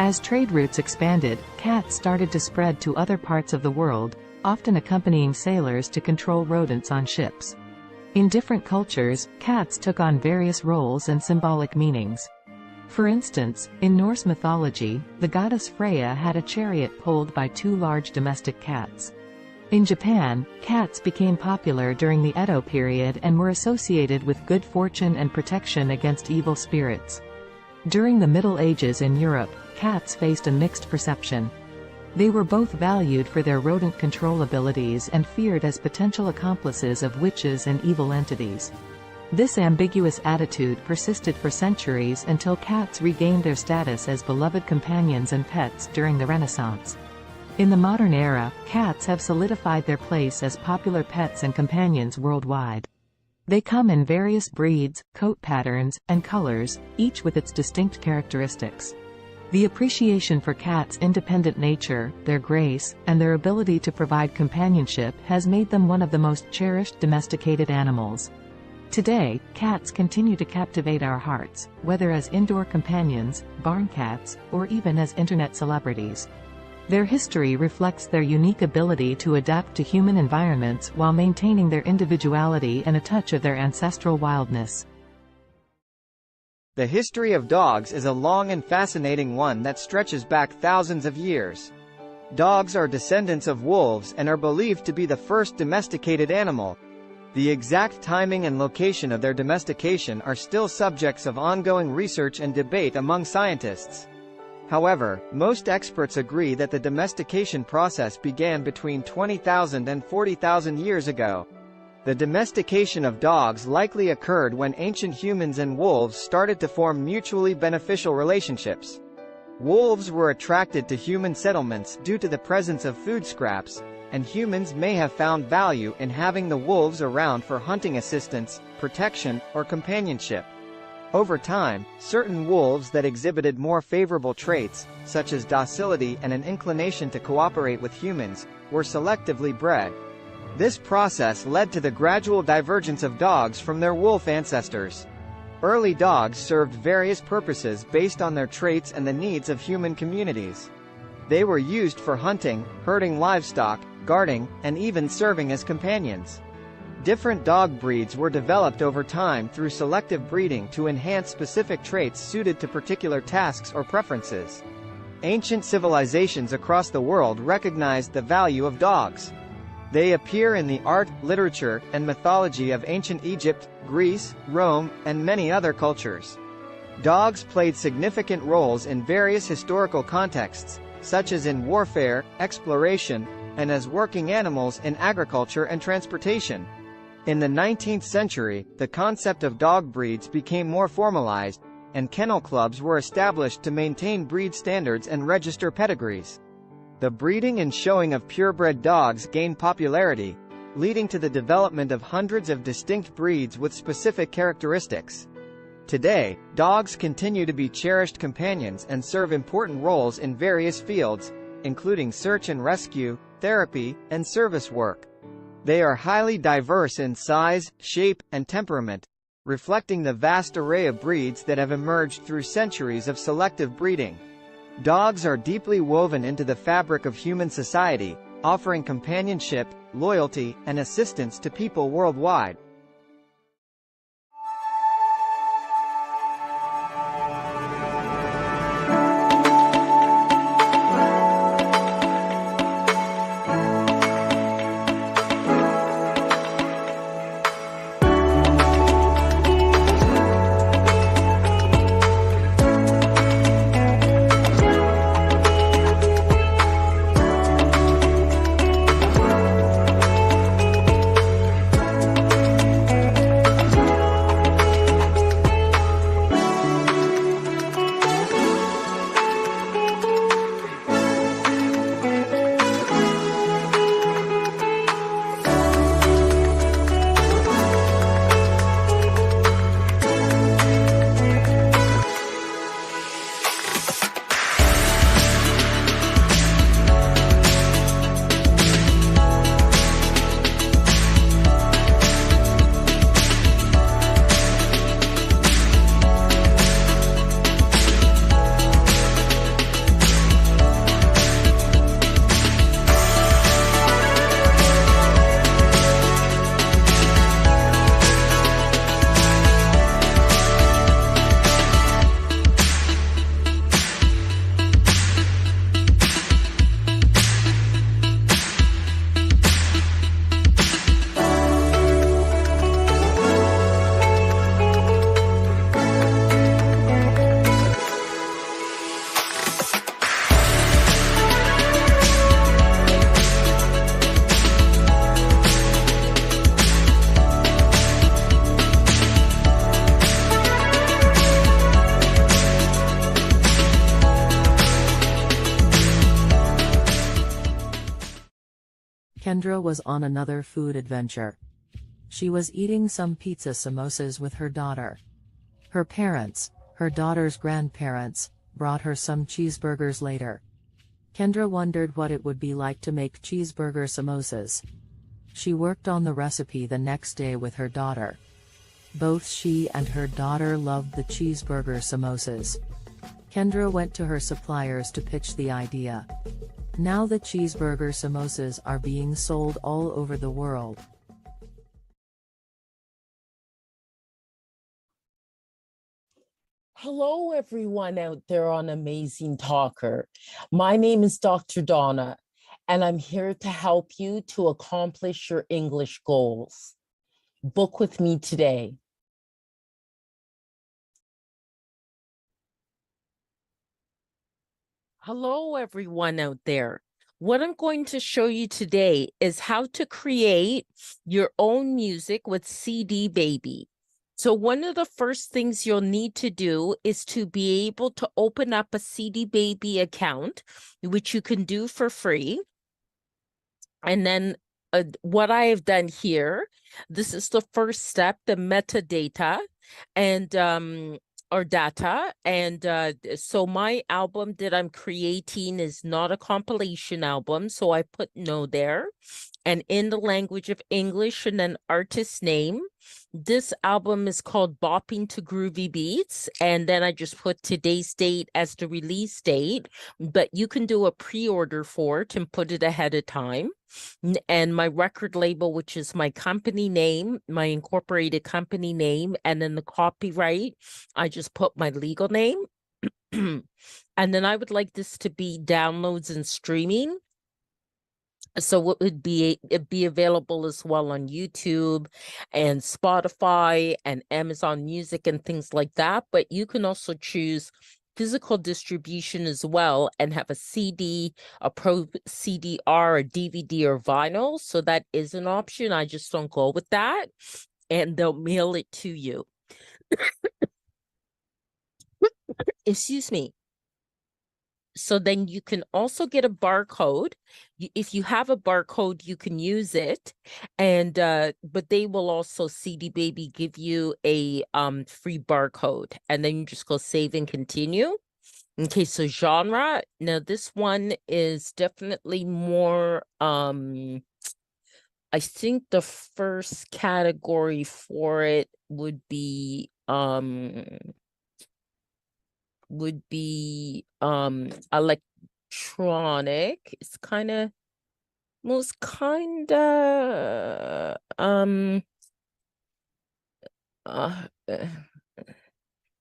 [SPEAKER 4] As trade routes expanded, cats started to spread to other parts of the world, often accompanying sailors to control rodents on ships. In different cultures, cats took on various roles and symbolic meanings. For instance, in Norse mythology, the goddess Freya had a chariot pulled by two large domestic cats. In Japan, cats became popular during the Edo period and were associated with good fortune and protection against evil spirits. During the Middle Ages in Europe, cats faced a mixed perception. They were both valued for their rodent control abilities and feared as potential accomplices of witches and evil entities. This ambiguous attitude persisted for centuries until cats regained their status as beloved companions and pets during the Renaissance. In the modern era, cats have solidified their place as popular pets and companions worldwide. They come in various breeds, coat patterns, and colors, each with its distinct characteristics. The appreciation for cats' independent nature, their grace, and their ability to provide companionship has made them one of the most cherished domesticated animals. Today, cats continue to captivate our hearts, whether as indoor companions, barn cats, or even as internet celebrities. Their history reflects their unique ability to adapt to human environments while maintaining their individuality and a touch of their ancestral wildness.
[SPEAKER 14] The history of dogs is a long and fascinating one that stretches back thousands of years. Dogs are descendants of wolves and are believed to be the first domesticated animal. The exact timing and location of their domestication are still subjects of ongoing research and debate among scientists. However, most experts agree that the domestication process began between 20,000 and 40,000 years ago. The domestication of dogs likely occurred when ancient humans and wolves started to form mutually beneficial relationships. Wolves were attracted to human settlements due to the presence of food scraps, and humans may have found value in having the wolves around for hunting assistance, protection, or companionship. Over time, certain wolves that exhibited more favorable traits, such as docility and an inclination to cooperate with humans, were selectively bred. This process led to the gradual divergence of dogs from their wolf ancestors. Early dogs served various purposes based on their traits and the needs of human communities. They were used for hunting, herding livestock, guarding, and even serving as companions. Different dog breeds were developed over time through selective breeding to enhance specific traits suited to particular tasks or preferences. Ancient civilizations across the world recognized the value of dogs. They appear in the art, literature, and mythology of ancient Egypt, Greece, Rome, and many other cultures. Dogs played significant roles in various historical contexts, such as in warfare, exploration, and as working animals in agriculture and transportation. In the 19th century, the concept of dog breeds became more formalized, and kennel clubs were established to maintain breed standards and register pedigrees. The breeding and showing of purebred dogs gained popularity, leading to the development of hundreds of distinct breeds with specific characteristics. Today, dogs continue to be cherished companions and serve important roles in various fields, including search and rescue, therapy, and service work. They are highly diverse in size, shape, and temperament, reflecting the vast array of breeds that have emerged through centuries of selective breeding. Dogs are deeply woven into the fabric of human society, offering companionship, loyalty, and assistance to people worldwide.
[SPEAKER 4] Kendra was on another food adventure. She was eating some pizza samosas with her daughter. Her parents, her daughter's grandparents, brought her some cheeseburgers later. Kendra wondered what it would be like to make cheeseburger samosas. She worked on the recipe the next day with her daughter. Both she and her daughter loved the cheeseburger samosas. Kendra went to her suppliers to pitch the idea. Now the cheeseburger samosas are being sold all over the world.
[SPEAKER 12] Hello, everyone out there on Amazing Talker. My name is Dr. Donna, and I'm here to help you to accomplish your English goals. Book with me today. Hello, everyone out there. What I'm going to show you today is how to create your own music with CD Baby. So one of the first things you'll need to do is to be able to open up a CD Baby account, which you can do for free. And then what I have done here, this is the first step, the metadata and or data. And so my album that I'm creating is not a compilation album. So I put no there. And in the language of English and then artist name. This album is called Bopping to Groovy Beats. And then I just put today's date as the release date. But you can do a pre-order for it and put it ahead of time. And my record label, which is my company name, my incorporated company name, and then the copyright, I just put my legal name. And then I would like this to be downloads and streaming. So it'd be available as well on YouTube and Spotify and Amazon Music and things like that. But you can also choose physical distribution as well and have a CD, a Pro CDR, a DVD, or vinyl. So that is an option. I just don't go with that. And they'll mail it to you. Excuse me. So then you can also get a barcode. If you have a barcode, you can use it. And but they will also, CD Baby, give you a free barcode. And then you just go save and continue. Okay, so genre. Now this one is definitely more I think the first category for it would be electronic. It's kind of most kind of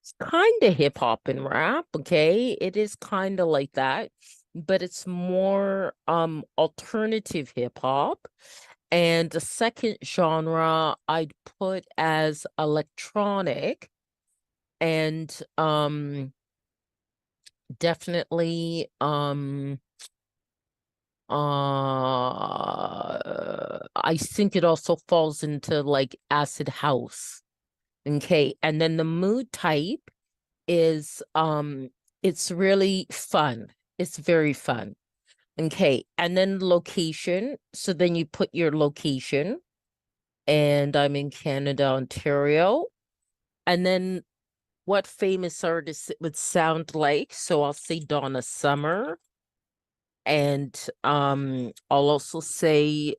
[SPEAKER 12] it's kind of hip hop and rap. Okay, it is kind of like that, but it's more alternative hip hop. And the second genre I'd put as electronic, and definitely I think it also falls into like acid house. Okay, and then the mood type is it's really fun. It's very fun. Okay, and then location. So then you put your location, and I'm in Canada, Ontario. And then what famous artist it would sound like. So I'll say Donna Summer. And I'll also say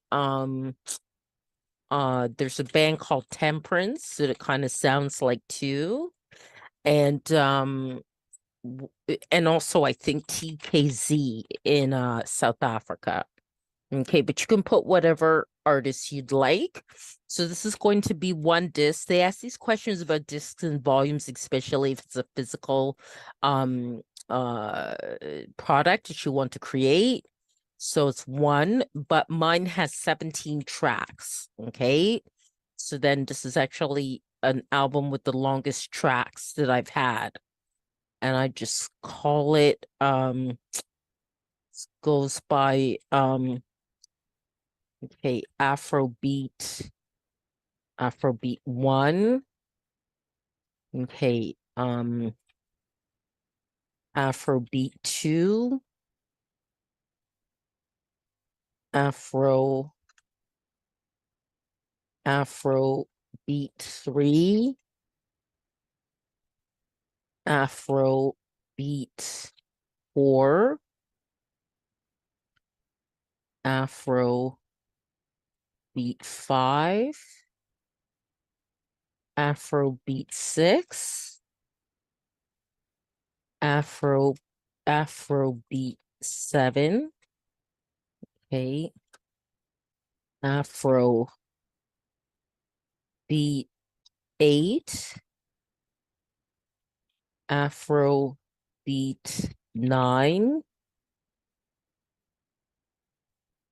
[SPEAKER 12] there's a band called Temperance that it kind of sounds like too. And also I think TKZ in South Africa. Okay, but you can put whatever artist you'd like. So this is going to be one disc. They ask these questions about discs and volumes, especially if it's a physical product that you want to create. So it's one, but mine has 17 tracks. Okay, so then this is actually an album with the longest tracks that I've had. And I just call it goes by okay, Afrobeat 1. Okay, Afrobeat 2. Afrobeat 3. Afrobeat 4. Afrobeat 5. Afrobeat 6. Afrobeat 7. Okay. Afrobeat 8. Afrobeat 9.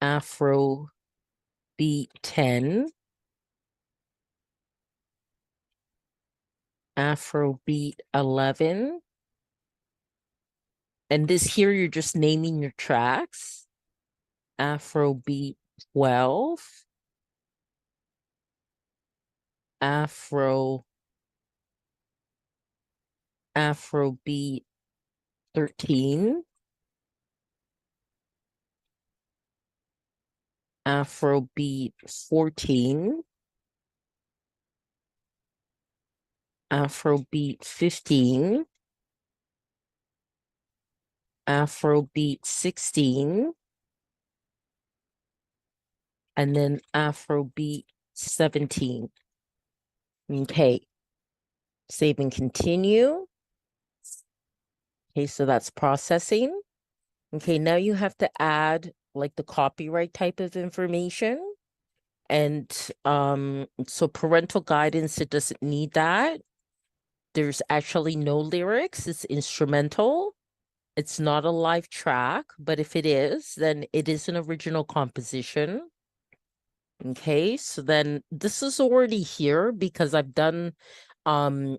[SPEAKER 12] Afrobeat 10. Afrobeat 11. And this here, you're just naming your tracks. Afrobeat 12, Afrobeat 13, Afrobeat 14, Afrobeat 15, Afrobeat 16, and then Afrobeat 17. Okay, save and continue. Okay, so that's processing. Okay, now you have to add like the copyright type of information. And so parental guidance, it doesn't need that. There's actually no lyrics, it's instrumental. It's not a live track, but if it is, then it is an original composition. Okay, so then this is already here because I've done other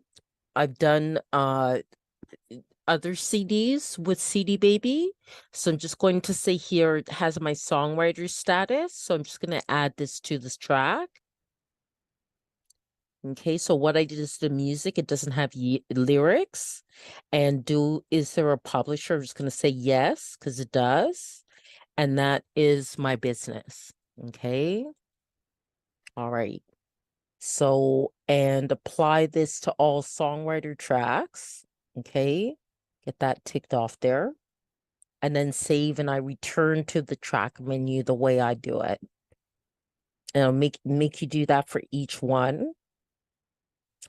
[SPEAKER 12] CDs with CD Baby. So I'm just going to say here it has my songwriter status. So I'm just going to add this to this track. Okay, so what I did is the music, it doesn't have lyrics. And is there a publisher? I'm just going to say yes, because it does. And that is my business. Okay. All right. So, and apply this to all songwriter tracks. Okay. Get that ticked off there. And then save, and I return to the track menu the way I do it. And I'll make you do that for each one.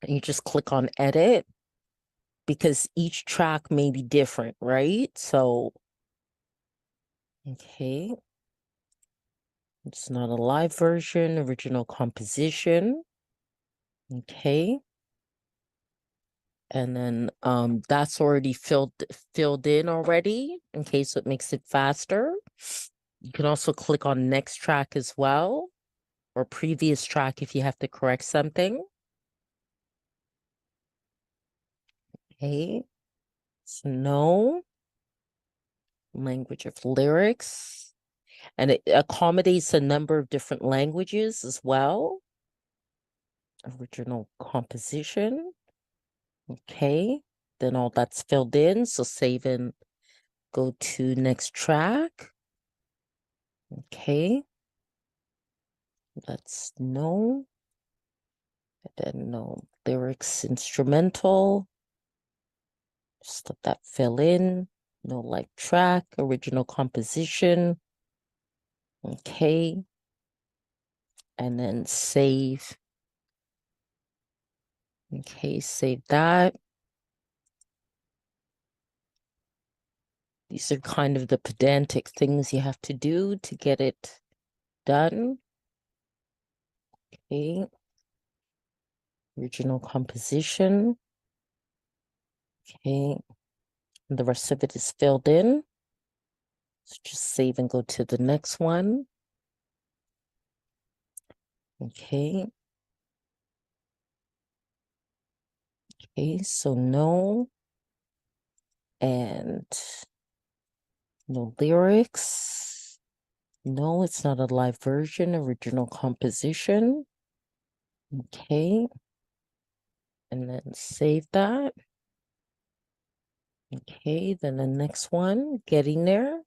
[SPEAKER 12] And you just click on edit because each track may be different, right? So, okay. It's not a live version, original composition. Okay. And then that's already filled in already. Okay, so it makes it faster. You can also click on next track as well, or previous track if you have to correct something. Okay, so no language of lyrics, and it accommodates a number of different languages as well. Original composition. Okay, then all that's filled in, so save and go to next track. Okay, that's no, and then no lyrics, instrumental. Just let that fill in. No live track, original composition. Okay, and then save. Okay, save that. These are kind of the pedantic things you have to do to get it done. Okay. Original composition. Okay. And the rest of it is filled in. So just save and go to the next one. Okay. Okay, so no. And no lyrics. No, it's not a live version, original composition. Okay. And then save that. Okay, then the next one, getting there.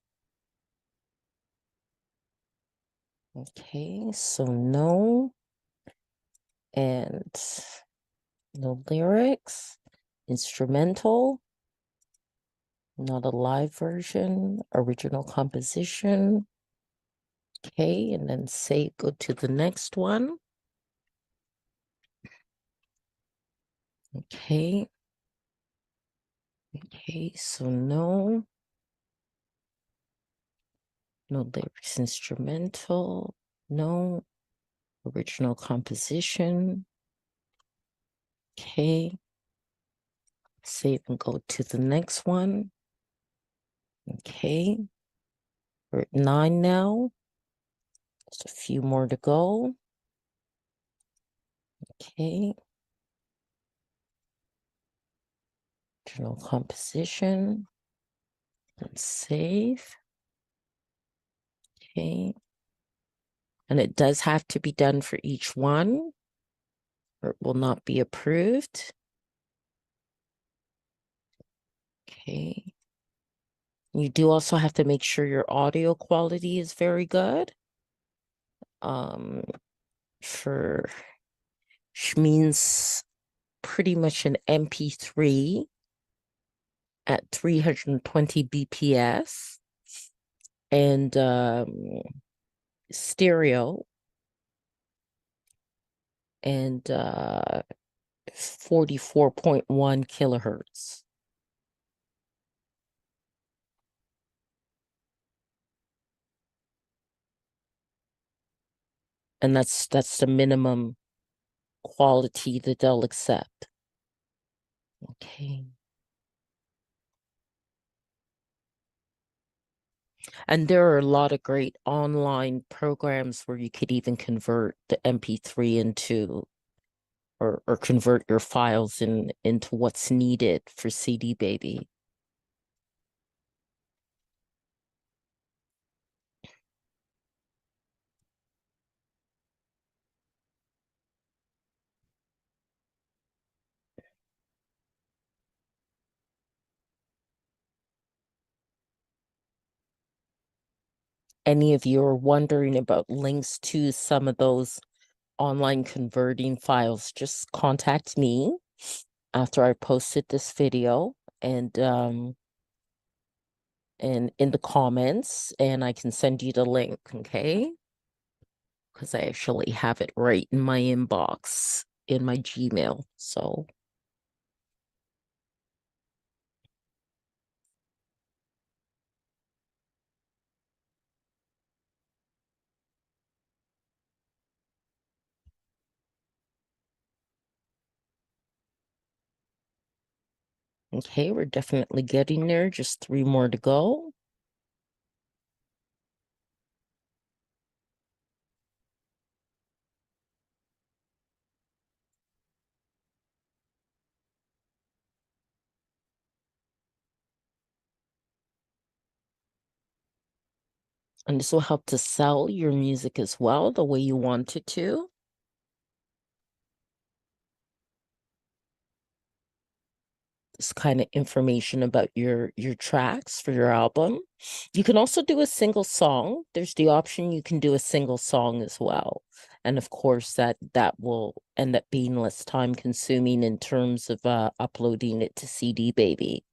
[SPEAKER 12] Okay, so no. And no lyrics. Instrumental. Not a live version. Original composition. Okay, and then say go to the next one. Okay. Okay, so no. No lyrics, instrumental. No. Original composition. Okay. Save and go to the next one. Okay. We're at 9 now. Just a few more to go. Okay. Original composition. And save. Okay. And it does have to be done for each one, or it will not be approved. Okay. You do also have to make sure your audio quality is very good. For which means pretty much an MP3 at 320 BPS and stereo and 44.1 kilohertz. And that's the minimum quality that they'll accept. Okay. And there are a lot of great online programs where you could even convert the MP3 into or convert your files into what's needed for CD Baby. Any of you are wondering about links to some of those online converting files, just contact me after I posted this video and in the comments, and I can send you the link, okay? Because I actually have it right in my inbox in my Gmail. So okay, we're definitely getting there. Just 3 more to go. And this will help to sell your music as well, the way you want it to. This kind of information about your tracks for your album. You can also do a single song. There's the option you can do a single song as well. And of course that will end up being less time consuming in terms of uploading it to CD Baby.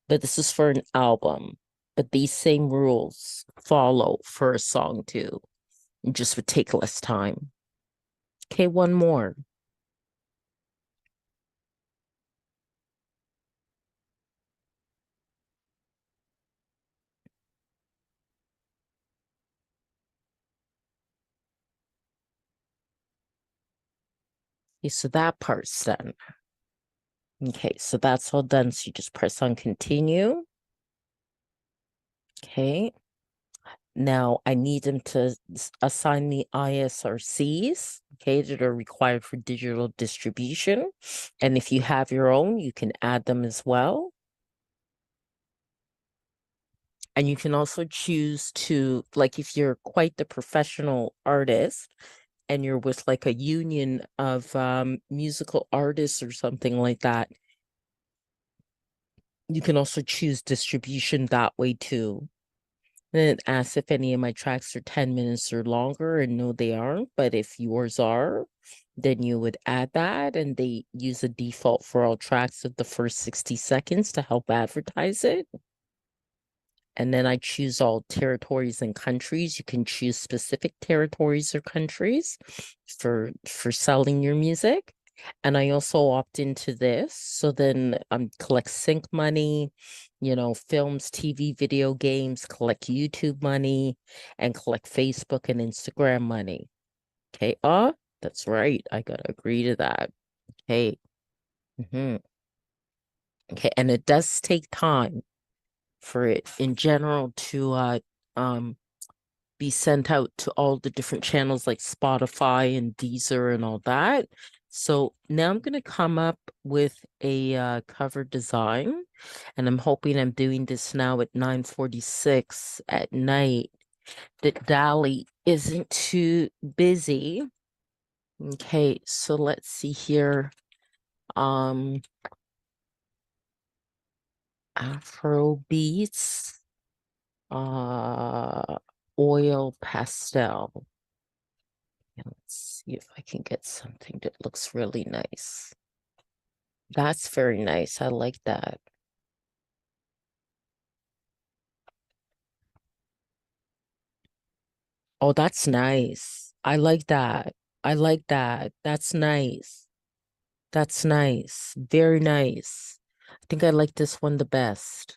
[SPEAKER 12] But this is for an album. But these same rules follow for a song too. It just would take less time. Okay, one more. Okay, so that part's done. Okay, so that's all done. So you just press on continue. Okay. Now I need them to assign the ISRCs, okay, that are required for digital distribution. And if you have your own, you can add them as well. And you can also choose to, like, if you're quite the professional artist and you're with like a union of musical artists or something like that, you can also choose distribution that way too. And it asks if any of my tracks are 10 minutes or longer, and no, they aren't. But if yours are, then you would add that, and they use a default for all tracks of the first 60 seconds to help advertise it. And then I choose all territories and countries. You can choose specific territories or countries for selling your music. And I also opt into this. So then collect sync money, you know, films, TV, video games, collect YouTube money, and collect Facebook and Instagram money. Okay. That's right. I gotta agree to that. Okay. Okay. And it does take time for it in general to be sent out to all the different channels like Spotify and Deezer and all that. So now I'm going to come up with a cover design, and I'm hoping I'm doing this now at 9:46 at night that Dolly isn't too busy. Okay, so let's see here. Afro beats, oil pastel. And let's see if I can get something that looks really nice. That's very nice. I like that. Oh, that's nice. I like that. I like that. That's nice. That's nice. Very nice. I think I like this one the best.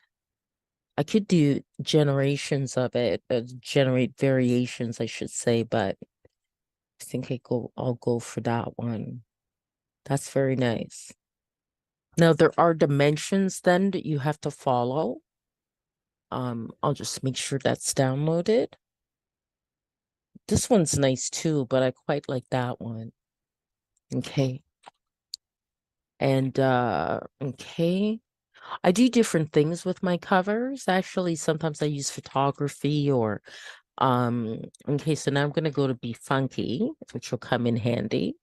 [SPEAKER 12] I could do generations of it, generate variations, I should say, but I think I'll go for that one. That's very nice. Now there are dimensions then that you have to follow. I'll just make sure that's downloaded. This one's nice too, but I quite like that one. Okay. And okay. I do different things with my covers. Actually, sometimes I use photography or okay, so now I'm gonna go to Be Funky, which will come in handy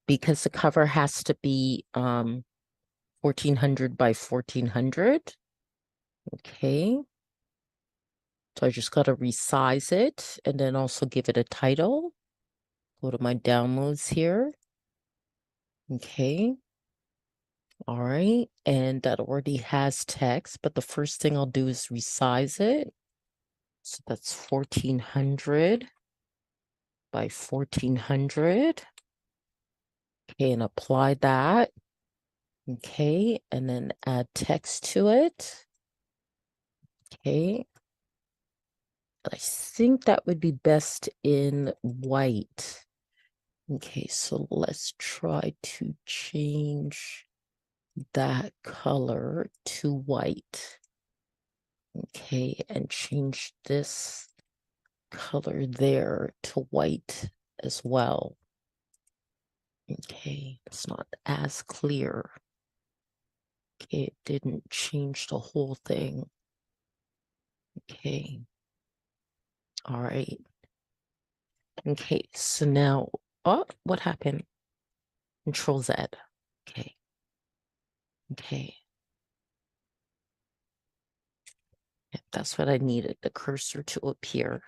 [SPEAKER 12] because the cover has to be 1400 by 1400. Okay. So I just gotta resize it and then also give it a title. Go to my downloads here. Okay. All right. And that already has text, but the first thing I'll do is resize it. So that's 1400 by 1400. Okay, and apply that. Okay, and then add text to it. Okay. I think that would be best in white. Okay, so let's try to change that color to white. Okay, and change this color there to white as well. Okay, it's not as clear. Okay, it didn't change the whole thing. Okay. All right. Okay, so now, oh, what happened? Control Z. Okay. Okay. Yep, that's what I needed, the cursor to appear.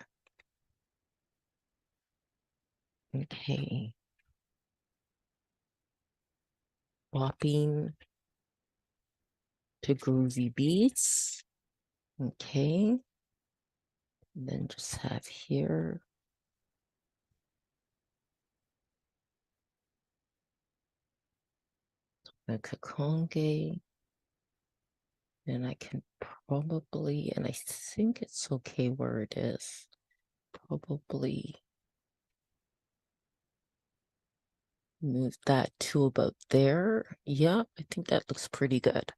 [SPEAKER 12] Okay. Swapping to groovy beats. Okay. And then just have here. Donna Kakonge. And I can probably, and I think it's okay where it is. Probably move that to about there. Yeah, I think that looks pretty good.